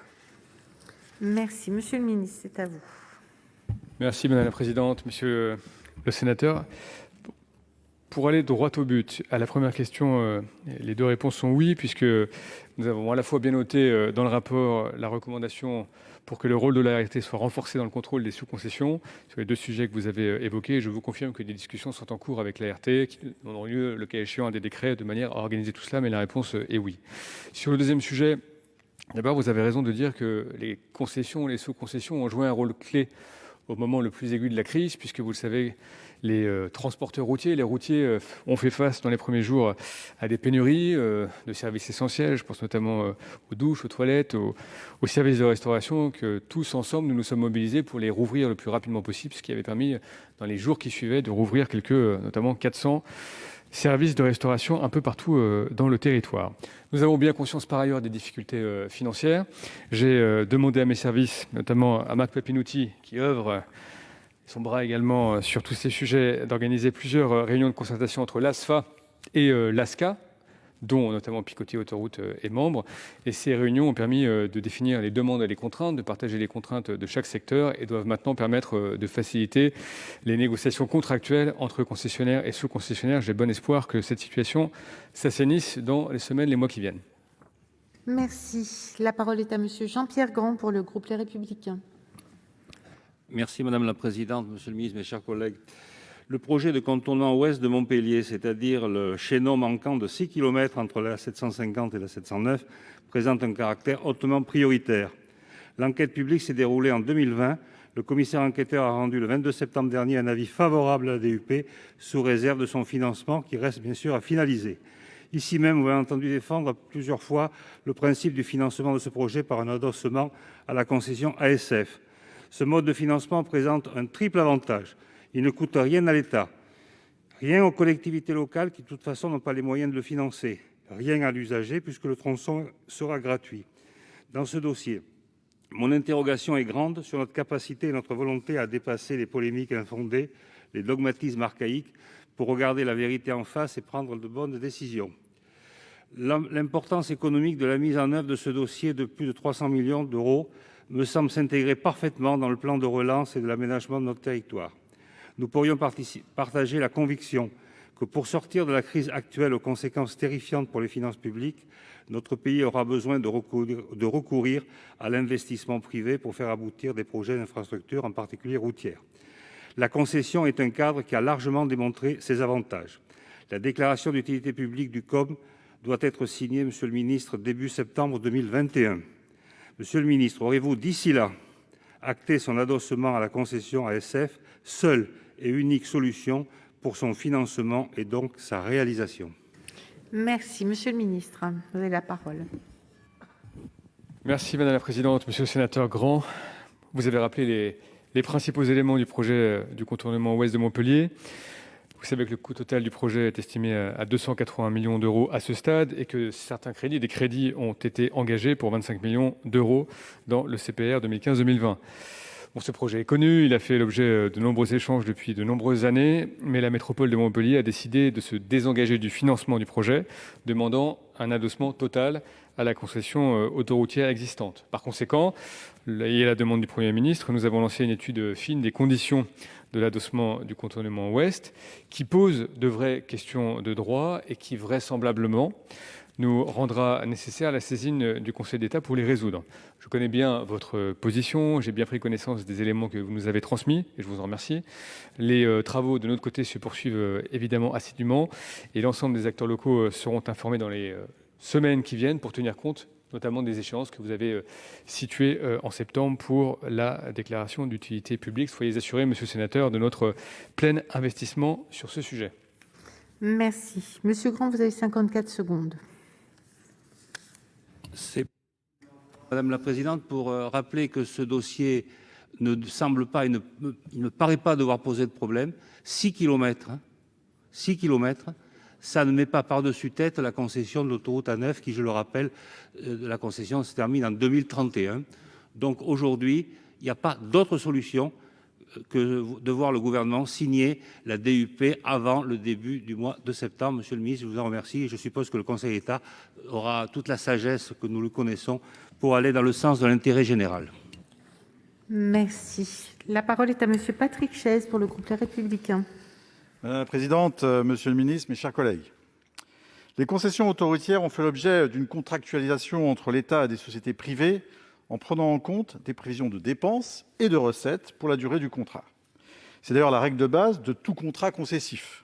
Merci. Monsieur le ministre, c'est à vous. Merci Madame la Présidente, Monsieur le Sénateur. Pour aller droit au but, à la première question, les deux réponses sont oui, puisque nous avons à la fois bien noté dans le rapport la recommandation pour que le rôle de l'ART soit renforcé dans le contrôle des sous-concessions, sur les deux sujets que vous avez évoqués. Je vous confirme que des discussions sont en cours avec l'ART, qui auront lieu, le cas échéant, à des décrets, de manière à organiser tout cela, mais la réponse est oui. Sur le deuxième sujet, d'abord, vous avez raison de dire que les concessions et les sous-concessions ont joué un rôle clé au moment le plus aigu de la crise, puisque vous le savez, les transporteurs routiers, les routiers ont fait face dans les premiers jours à des pénuries de services essentiels. Je pense notamment aux douches, aux toilettes, aux services de restauration, que tous ensemble, nous nous sommes mobilisés pour les rouvrir le plus rapidement possible, ce qui avait permis, dans les jours qui suivaient, de rouvrir notamment 400 services de restauration un peu partout dans le territoire. Nous avons bien conscience par ailleurs des difficultés financières. J'ai demandé à mes services, notamment à Marc Papinutti, qui œuvre son bras également sur tous ces sujets, d'organiser plusieurs réunions de concertation entre l'ASFA et l'ASCA, dont notamment Picoty Autoroute est membre. Et ces réunions ont permis de définir les demandes et les contraintes, de partager les contraintes de chaque secteur et doivent maintenant permettre de faciliter les négociations contractuelles entre concessionnaires et sous-concessionnaires. J'ai bon espoir que cette situation s'assainisse dans les semaines, les mois qui viennent. Merci. La parole est à Monsieur Jean-Pierre Grand pour le groupe Les Républicains. Merci Madame la Présidente, Monsieur le Ministre, mes chers collègues. Le projet de contournement ouest de Montpellier, c'est-à-dire le chaînon manquant de 6 km entre la 750 et la 709, présente un caractère hautement prioritaire. L'enquête publique s'est déroulée en 2020. Le commissaire enquêteur a rendu le 22 septembre dernier un avis favorable à la DUP, sous réserve de son financement, qui reste bien sûr à finaliser. Ici même, vous avez entendu défendre plusieurs fois le principe du financement de ce projet par un adossement à la concession ASF. Ce mode de financement présente un triple avantage. Il ne coûte rien à l'État, rien aux collectivités locales qui de toute façon n'ont pas les moyens de le financer, rien à l'usager puisque le tronçon sera gratuit. Dans ce dossier, mon interrogation est grande sur notre capacité et notre volonté à dépasser les polémiques infondées, les dogmatismes archaïques, pour regarder la vérité en face et prendre de bonnes décisions. L'importance économique de la mise en œuvre de ce dossier de plus de 300 millions d'euros me semble s'intégrer parfaitement dans le plan de relance et de l'aménagement de notre territoire. Nous pourrions partager la conviction que pour sortir de la crise actuelle aux conséquences terrifiantes pour les finances publiques, notre pays aura besoin de recourir à l'investissement privé pour faire aboutir des projets d'infrastructures, en particulier routières. La concession est un cadre qui a largement démontré ses avantages. La déclaration d'utilité publique du COM doit être signée, Monsieur le ministre, début septembre 2021. Monsieur le ministre, aurez-vous d'ici là acté son adossement à la concession ASF, seule et unique solution pour son financement et donc sa réalisation? Merci. Monsieur le ministre, vous avez la parole. Merci Madame la Présidente. Monsieur le sénateur Grand, vous avez rappelé les principaux éléments du projet du contournement ouest de Montpellier. Vous savez que le coût total du projet est estimé à 280 millions d'euros à ce stade et que des crédits ont été engagés pour 25 millions d'euros dans le CPR 2015-2020. Bon, ce projet est connu, il a fait l'objet de nombreux échanges depuis de nombreuses années, mais la métropole de Montpellier a décidé de se désengager du financement du projet, demandant un adossement total à la concession autoroutière existante. Par conséquent, et à la demande du Premier ministre, nous avons lancé une étude fine des conditions de l'adossement du contournement ouest, qui pose de vraies questions de droit et qui, vraisemblablement, nous rendra nécessaire la saisine du Conseil d'État pour les résoudre. Je connais bien votre position, j'ai bien pris connaissance des éléments que vous nous avez transmis, et je vous en remercie. Les travaux de notre côté se poursuivent évidemment assidûment, et l'ensemble des acteurs locaux seront informés dans les semaines qui viennent pour tenir compte notamment des échéances que vous avez situées en septembre pour la déclaration d'utilité publique. Soyez assurés, monsieur le sénateur, de notre plein investissement sur ce sujet. Merci. Monsieur Grand, vous avez 54 secondes. Madame la Présidente, pour rappeler que ce dossier ne semble pas, il ne paraît pas devoir poser de problème. 6 kilomètres, ça ne met pas par-dessus tête la concession de l'autoroute A9 qui, je le rappelle, la concession se termine en 2031. Donc aujourd'hui, il n'y a pas d'autre solution que de voir le gouvernement signer la DUP avant le début du mois de septembre. Monsieur le ministre, je vous en remercie et je suppose que le Conseil d'État aura toute la sagesse que nous le connaissons pour aller dans le sens de l'intérêt général. Merci. La parole est à monsieur Patrick Chaize pour le groupe Les Républicains. Madame la présidente, monsieur le ministre, mes chers collègues, les concessions autoroutières ont fait l'objet d'une contractualisation entre l'État et des sociétés privées en prenant en compte des prévisions de dépenses et de recettes pour la durée du contrat. C'est d'ailleurs la règle de base de tout contrat concessif.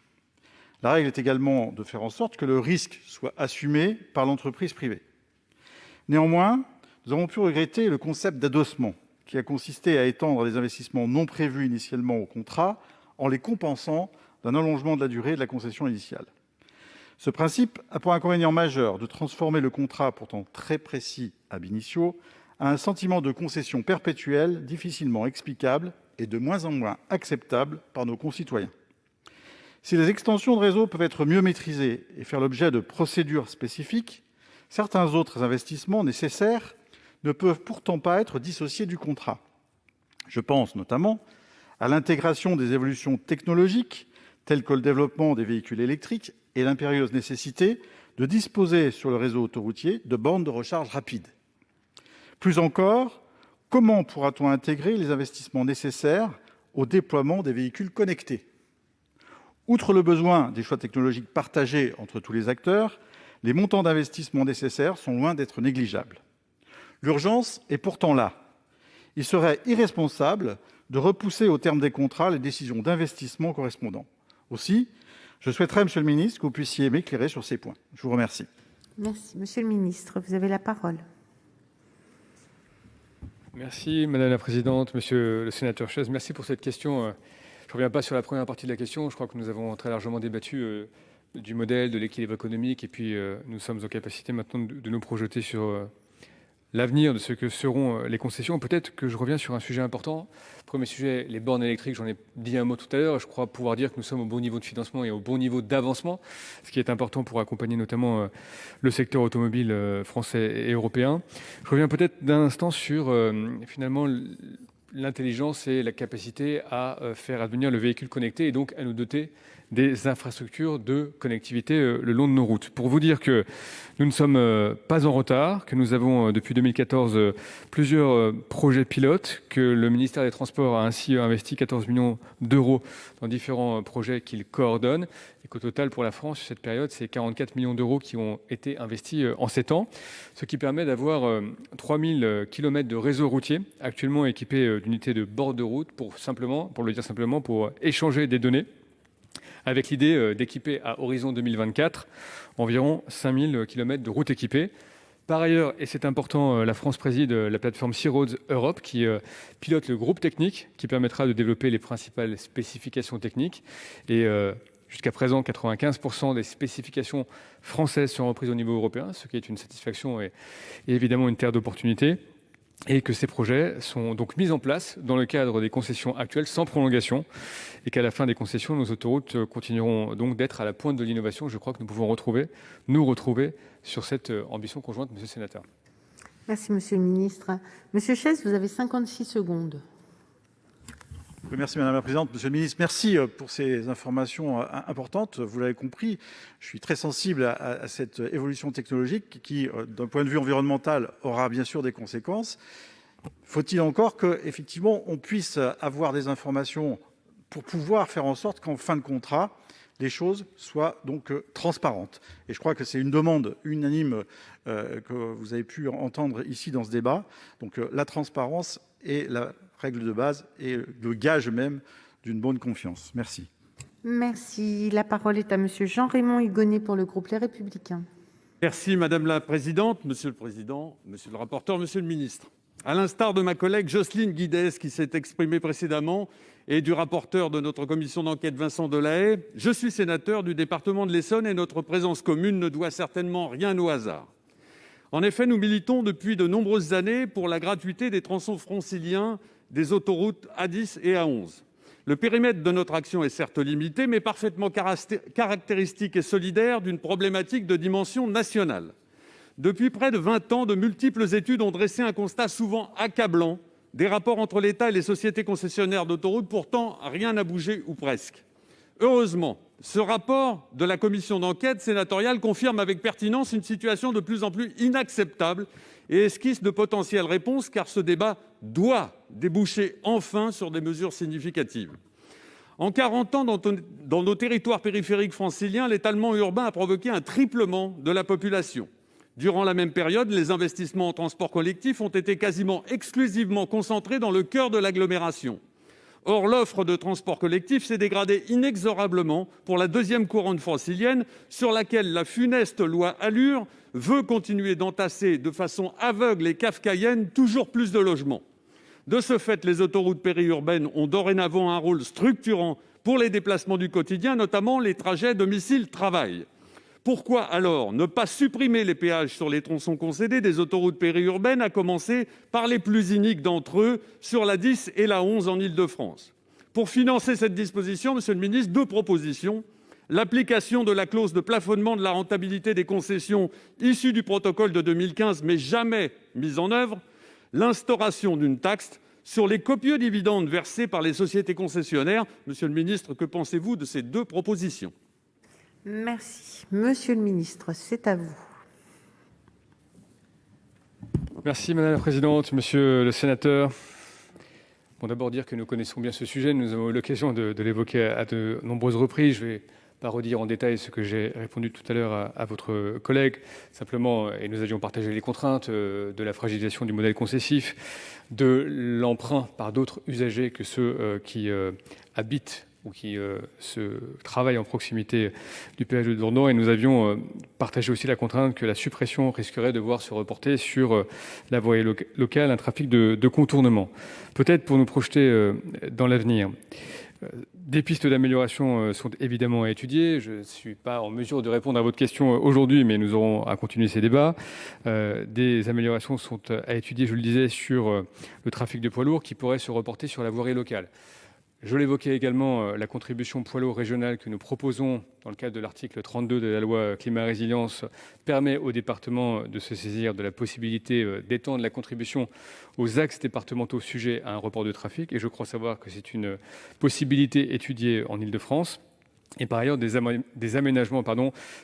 La règle est également de faire en sorte que le risque soit assumé par l'entreprise privée. Néanmoins, nous avons pu regretter le concept d'adossement, qui a consisté à étendre les investissements non prévus initialement au contrat en les compensant d'un allongement de la durée de la concession initiale. Ce principe a pour inconvénient majeur de transformer le contrat, pourtant très précis ab initio, à un sentiment de concession perpétuelle difficilement explicable et de moins en moins acceptable par nos concitoyens. Si les extensions de réseau peuvent être mieux maîtrisées et faire l'objet de procédures spécifiques, certains autres investissements nécessaires ne peuvent pourtant pas être dissociés du contrat. Je pense notamment à l'intégration des évolutions technologiques, telles que le développement des véhicules électriques et l'impérieuse nécessité de disposer sur le réseau autoroutier de bornes de recharge rapide. Plus encore, comment pourra-t-on intégrer les investissements nécessaires au déploiement des véhicules connectés ? Outre le besoin des choix technologiques partagés entre tous les acteurs, les montants d'investissement nécessaires sont loin d'être négligeables. L'urgence est pourtant là. Il serait irresponsable de repousser au terme des contrats les décisions d'investissement correspondantes. Aussi, je souhaiterais, monsieur le ministre, que vous puissiez m'éclairer sur ces points. Je vous remercie. Merci. Monsieur le ministre, vous avez la parole. Merci, Madame la Présidente, Monsieur le sénateur Chaize. Merci pour cette question. Je ne reviens pas sur la première partie de la question. Je crois que nous avons très largement débattu du modèle, de l'équilibre économique, et puis nous sommes en capacité maintenant de nous projeter sur l'avenir de ce que seront les concessions. Peut-être que je reviens sur un sujet important. Premier sujet, les bornes électriques, j'en ai dit un mot tout à l'heure. Je crois pouvoir dire que nous sommes au bon niveau de financement et au bon niveau d'avancement, ce qui est important pour accompagner notamment le secteur automobile français et européen. Je reviens peut-être d'un instant sur finalement l'intelligence et la capacité à faire advenir le véhicule connecté et donc à nous doter des infrastructures de connectivité le long de nos routes. Pour vous dire que nous ne sommes pas en retard, que nous avons depuis 2014 plusieurs projets pilotes, que le ministère des Transports a ainsi investi 14 millions d'euros dans différents projets qu'il coordonne et qu'au total, pour la France, sur cette période, c'est 44 millions d'euros qui ont été investis en 7 ans, ce qui permet d'avoir 3000 km de réseau routier actuellement équipés d'unités de bord de route pour le dire simplement, pour échanger des données, avec l'idée d'équiper à horizon 2024 environ 5000 km de routes équipées. Par ailleurs, et c'est important, la France préside la plateforme Sea Roads Europe qui pilote le groupe technique qui permettra de développer les principales spécifications techniques. Et jusqu'à présent, 95% des spécifications françaises sont reprises au niveau européen, ce qui est une satisfaction et évidemment une terre d'opportunités. Et que ces projets sont donc mis en place dans le cadre des concessions actuelles sans prolongation et qu'à la fin des concessions, nos autoroutes continueront donc d'être à la pointe de l'innovation. Je crois que nous pouvons nous retrouver sur cette ambition conjointe, Monsieur le Sénateur. Merci, Monsieur le Ministre. Monsieur Chaise, vous avez 56 secondes. Merci Madame la Présidente. Monsieur le Ministre, merci pour ces informations importantes. Vous l'avez compris, je suis très sensible à cette évolution technologique qui, d'un point de vue environnemental, aura bien sûr des conséquences. Faut-il encore qu'effectivement on puisse avoir des informations pour pouvoir faire en sorte qu'en fin de contrat, les choses soient donc transparentes. Et je crois que c'est une demande unanime que vous avez pu entendre ici dans ce débat. Donc la transparence est la règle de base et le gage même d'une bonne confiance. Merci. Merci. La parole est à Monsieur Jean-Raymond Hugonet pour le groupe Les Républicains. Merci Madame la Présidente, Monsieur le Président, Monsieur le rapporteur, Monsieur le Ministre. À l'instar de ma collègue Jocelyne Guidez qui s'est exprimée précédemment et du rapporteur de notre commission d'enquête Vincent Delahaye, je suis sénateur du département de l'Essonne et notre présence commune ne doit certainement rien au hasard. En effet, nous militons depuis de nombreuses années pour la gratuité des tronçons franciliens des autoroutes A10 et A11. Le périmètre de notre action est certes limité, mais parfaitement caractéristique et solidaire d'une problématique de dimension nationale. Depuis près de 20 ans, de multiples études ont dressé un constat souvent accablant des rapports entre l'État et les sociétés concessionnaires d'autoroutes. Pourtant, rien n'a bougé ou presque. Heureusement, ce rapport de la commission d'enquête sénatoriale confirme avec pertinence une situation de plus en plus inacceptable et esquisse de potentielles réponses, car ce débat doit déboucher enfin sur des mesures significatives. En 40 ans, dans nos territoires périphériques franciliens, l'étalement urbain a provoqué un triplement de la population. Durant la même période, les investissements en transport collectif ont été quasiment exclusivement concentrés dans le cœur de l'agglomération. Or, l'offre de transport collectif s'est dégradée inexorablement pour la deuxième couronne francilienne, sur laquelle la funeste loi ALUR veut continuer d'entasser de façon aveugle et kafkaïenne toujours plus de logements. De ce fait, les autoroutes périurbaines ont dorénavant un rôle structurant pour les déplacements du quotidien, notamment les trajets domicile-travail. Pourquoi alors ne pas supprimer les péages sur les tronçons concédés des autoroutes périurbaines, à commencer par les plus iniques d'entre eux, sur la 10 et la 11 en Île-de-France? Pour financer cette disposition, Monsieur le Ministre, 2 propositions. L'application de la clause de plafonnement de la rentabilité des concessions issue du protocole de 2015, mais jamais mise en œuvre. L'instauration d'une taxe sur les copieux dividendes versés par les sociétés concessionnaires. Monsieur le Ministre, que pensez-vous de ces 2 propositions ? Merci. Monsieur le Ministre, c'est à vous. Merci Madame la Présidente, Monsieur le Sénateur. Bon, d'abord dire que nous connaissons bien ce sujet. Nous avons eu l'occasion de l'évoquer à de nombreuses reprises. Je vais pas redire en détail ce que j'ai répondu tout à l'heure à votre collègue. Simplement, et nous avions partagé les contraintes de la fragilisation du modèle concessif, de l'emprunt par d'autres usagers que ceux qui habitent ou qui se travaillent en proximité du péage de Dourdan. Et nous avions partagé aussi la contrainte que la suppression risquerait de voir se reporter sur la voie locale, un trafic de contournement. Peut-être pour nous projeter dans l'avenir. Des pistes d'amélioration sont évidemment à étudier. Je ne suis pas en mesure de répondre à votre question aujourd'hui, mais nous aurons à continuer ces débats. Des améliorations sont à étudier, je le disais, sur le trafic de poids lourds qui pourrait se reporter sur la voirie locale. Je l'évoquais également, la contribution poids lourd régionale que nous proposons dans le cadre de l'article 32 de la loi Climat et Résilience permet aux départements de se saisir de la possibilité d'étendre la contribution aux axes départementaux sujets à un report de trafic. Et je crois savoir que c'est une possibilité étudiée en Île-de-France. Et par ailleurs, des aménagements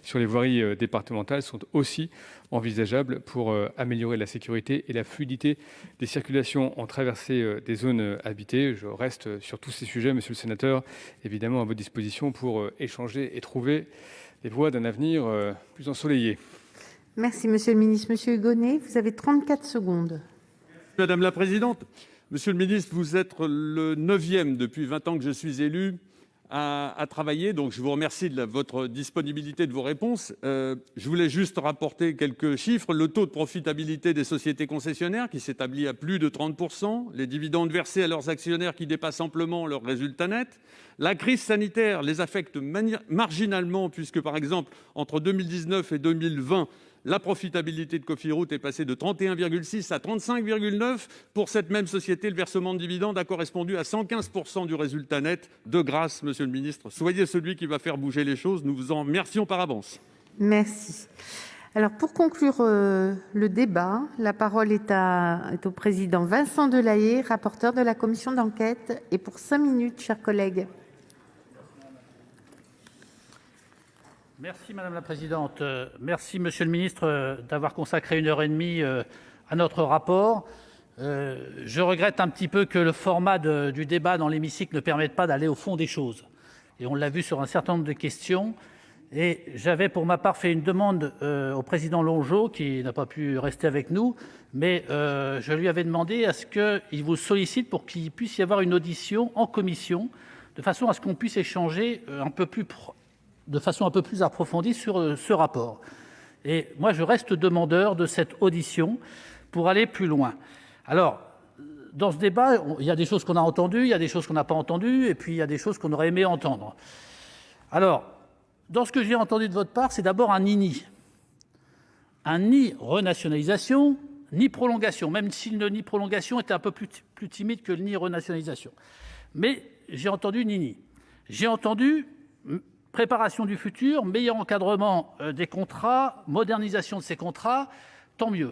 sur les voiries départementales sont aussi envisageables pour améliorer la sécurité et la fluidité des circulations en traversée des zones habitées. Je reste sur tous ces sujets, monsieur le sénateur, évidemment à votre disposition pour échanger et trouver les voies d'un avenir plus ensoleillé. Merci, monsieur le ministre. Monsieur Hugonet, vous avez 34 secondes. Madame la présidente, monsieur le ministre, vous êtes le 9e depuis 20 ans que je suis élu à travailler, donc je vous remercie de votre disponibilité, de vos réponses. Je voulais juste rapporter quelques chiffres. Le taux de profitabilité des sociétés concessionnaires qui s'établit à plus de 30%, les dividendes versés à leurs actionnaires qui dépassent amplement leurs résultats nets. La crise sanitaire les affecte marginalement puisque, par exemple, entre 2019 et 2020, la profitabilité de Cofiroute est passée de 31,6 à 35,9. Pour cette même société, le versement de dividendes a correspondu à 115% du résultat net. De grâce, monsieur le ministre, soyez celui qui va faire bouger les choses. Nous vous en remercions par avance. Merci. Alors, pour conclure le débat, la parole est au président Vincent Delahaye, rapporteur de la commission d'enquête. Et pour 5 minutes, chers collègues. Merci Madame la Présidente. Merci Monsieur le Ministre d'avoir consacré 1h30 à notre rapport. Je regrette un petit peu que le format du débat dans l'hémicycle ne permette pas d'aller au fond des choses. Et on l'a vu sur un certain nombre de questions. Et j'avais pour ma part fait une demande au président Longeot, qui n'a pas pu rester avec nous, mais je lui avais demandé à ce qu'il vous sollicite pour qu'il puisse y avoir une audition en commission, de façon à ce qu'on puisse échanger de façon un peu plus approfondie sur ce rapport. Et moi, je reste demandeur de cette audition pour aller plus loin. Alors, dans ce débat, il y a des choses qu'on a entendues, il y a des choses qu'on n'a pas entendues, et puis il y a des choses qu'on aurait aimé entendre. Alors, dans ce que j'ai entendu de votre part, c'est d'abord un ni-ni. Un ni renationalisation, ni prolongation, même si le ni prolongation était un peu plus timide que le ni renationalisation. Mais j'ai entendu ni-ni. J'ai entendu préparation du futur, meilleur encadrement des contrats, modernisation de ces contrats, tant mieux.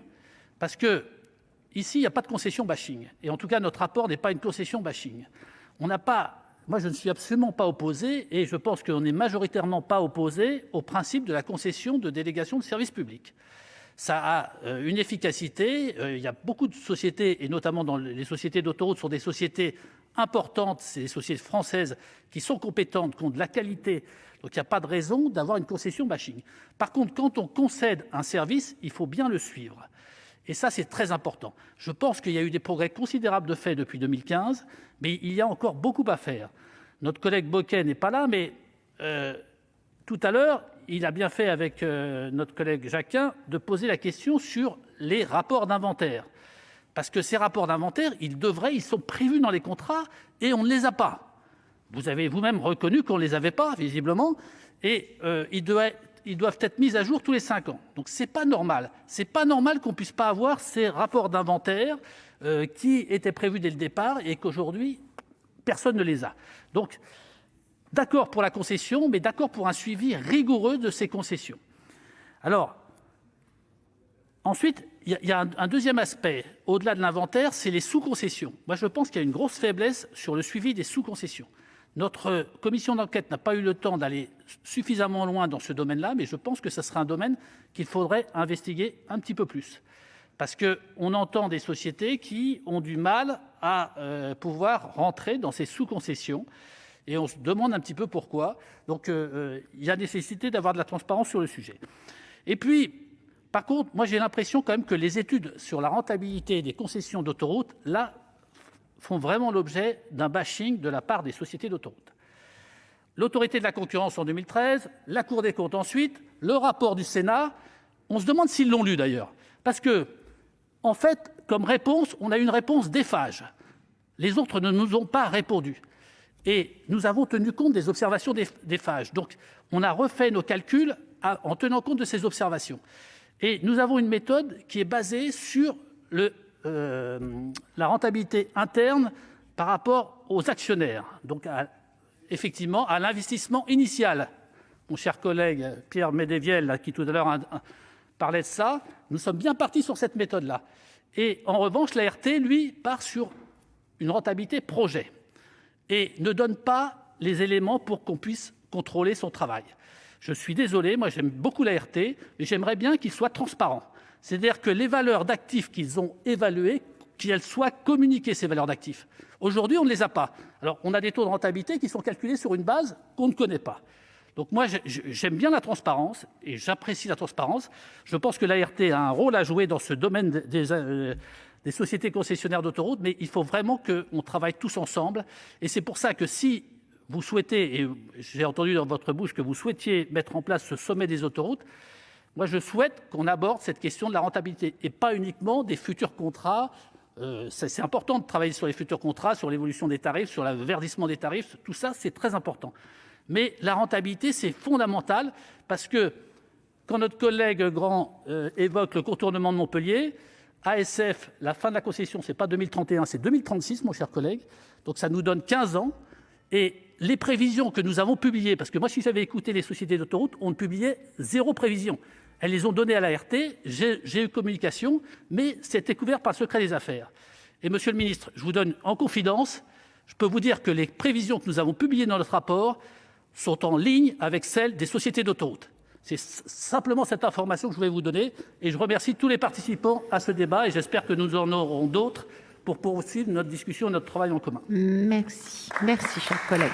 Parce que ici, il n'y a pas de concession bashing. Et en tout cas, notre rapport n'est pas une concession bashing. Moi, je ne suis absolument pas opposé, et je pense qu'on n'est majoritairement pas opposé au principe de la concession de délégation de service public. Ça a une efficacité. Il y a beaucoup de sociétés, et notamment dans les sociétés d'autoroutes, sont des sociétés importantes, c'est des sociétés françaises qui sont compétentes, qui ont de la qualité. Donc, il n'y a pas de raison d'avoir une concession bashing. Par contre, quand on concède un service, il faut bien le suivre. Et ça, c'est très important. Je pense qu'il y a eu des progrès considérables de fait depuis 2015, mais il y a encore beaucoup à faire. Notre collègue Bocquet n'est pas là, mais tout à l'heure, il a bien fait avec notre collègue Jacquin de poser la question sur les rapports d'inventaire. Parce que ces rapports d'inventaire, ils sont prévus dans les contrats et on ne les a pas. Vous avez vous-même reconnu qu'on ne les avait pas, visiblement, et ils doivent être mis à jour tous les 5 ans. Donc, ce n'est pas normal. Ce n'est pas normal qu'on ne puisse pas avoir ces rapports d'inventaire qui étaient prévus dès le départ et qu'aujourd'hui, personne ne les a. Donc, d'accord pour la concession, mais d'accord pour un suivi rigoureux de ces concessions. Alors, ensuite, il y a un deuxième aspect, au-delà de l'inventaire, c'est les sous-concessions. Moi, je pense qu'il y a une grosse faiblesse sur le suivi des sous-concessions. Notre commission d'enquête n'a pas eu le temps d'aller suffisamment loin dans ce domaine-là, mais je pense que ce serait un domaine qu'il faudrait investiguer un petit peu plus. Parce qu'on entend des sociétés qui ont du mal à pouvoir rentrer dans ces sous-concessions, et on se demande un petit peu pourquoi. Donc, il y a nécessité d'avoir de la transparence sur le sujet. Et puis, par contre, moi j'ai l'impression quand même que les études sur la rentabilité des concessions d'autoroutes, là, font vraiment l'objet d'un bashing de la part des sociétés d'autoroutes. L'autorité de la concurrence en 2013, la Cour des comptes ensuite, le rapport du Sénat, on se demande s'ils l'ont lu d'ailleurs. Parce que, en fait, comme réponse, on a une réponse d'EFAGE. Les autres ne nous ont pas répondu. Et nous avons tenu compte des observations d'EFAGE. Donc, on a refait nos calculs en tenant compte de ces observations. Et nous avons une méthode qui est basée sur la rentabilité interne par rapport aux actionnaires, donc effectivement à l'investissement initial. Mon cher collègue Pierre Médevielle, qui tout à l'heure parlait de ça, nous sommes bien partis sur cette méthode-là. Et en revanche, l'ART, lui, part sur une rentabilité projet et ne donne pas les éléments pour qu'on puisse contrôler son travail. Je suis désolé, moi j'aime beaucoup l'ART, mais j'aimerais bien qu'il soit transparent. C'est-à-dire que les valeurs d'actifs qu'ils ont évaluées, qu'elles soient communiquées, ces valeurs d'actifs. Aujourd'hui, on ne les a pas. Alors, on a des taux de rentabilité qui sont calculés sur une base qu'on ne connaît pas. Donc moi, j'aime bien la transparence et j'apprécie la transparence. Je pense que l'ART a un rôle à jouer dans ce domaine des sociétés concessionnaires d'autoroutes, mais il faut vraiment qu'on travaille tous ensemble. Et c'est pour ça que si vous souhaitez, et j'ai entendu dans votre bouche que vous souhaitiez mettre en place ce sommet des autoroutes, moi je souhaite qu'on aborde cette question de la rentabilité et pas uniquement des futurs contrats. C'est important de travailler sur les futurs contrats, sur l'évolution des tarifs, sur le verdissement des tarifs, tout ça c'est très important. Mais la rentabilité, c'est fondamental parce que quand notre collègue Grand évoque le contournement de Montpellier, ASF, la fin de la concession, ce n'est pas 2031, c'est 2036, mon cher collègue. Donc ça nous donne 15 ans. Et les prévisions que nous avons publiées, parce que moi, si j'avais écouté les sociétés d'autoroutes, on ne publiait zéro prévision. Elles les ont données à l'ART, j'ai eu communication, mais c'était couvert par le secret des affaires. Et monsieur le ministre, je vous donne en confidence, je peux vous dire que les prévisions que nous avons publiées dans notre rapport sont en ligne avec celles des sociétés d'autoroutes. C'est simplement cette information que je voulais vous donner et je remercie tous les participants à ce débat et j'espère que nous en aurons d'autres pour poursuivre notre discussion et notre travail en commun. Merci, cher collègue.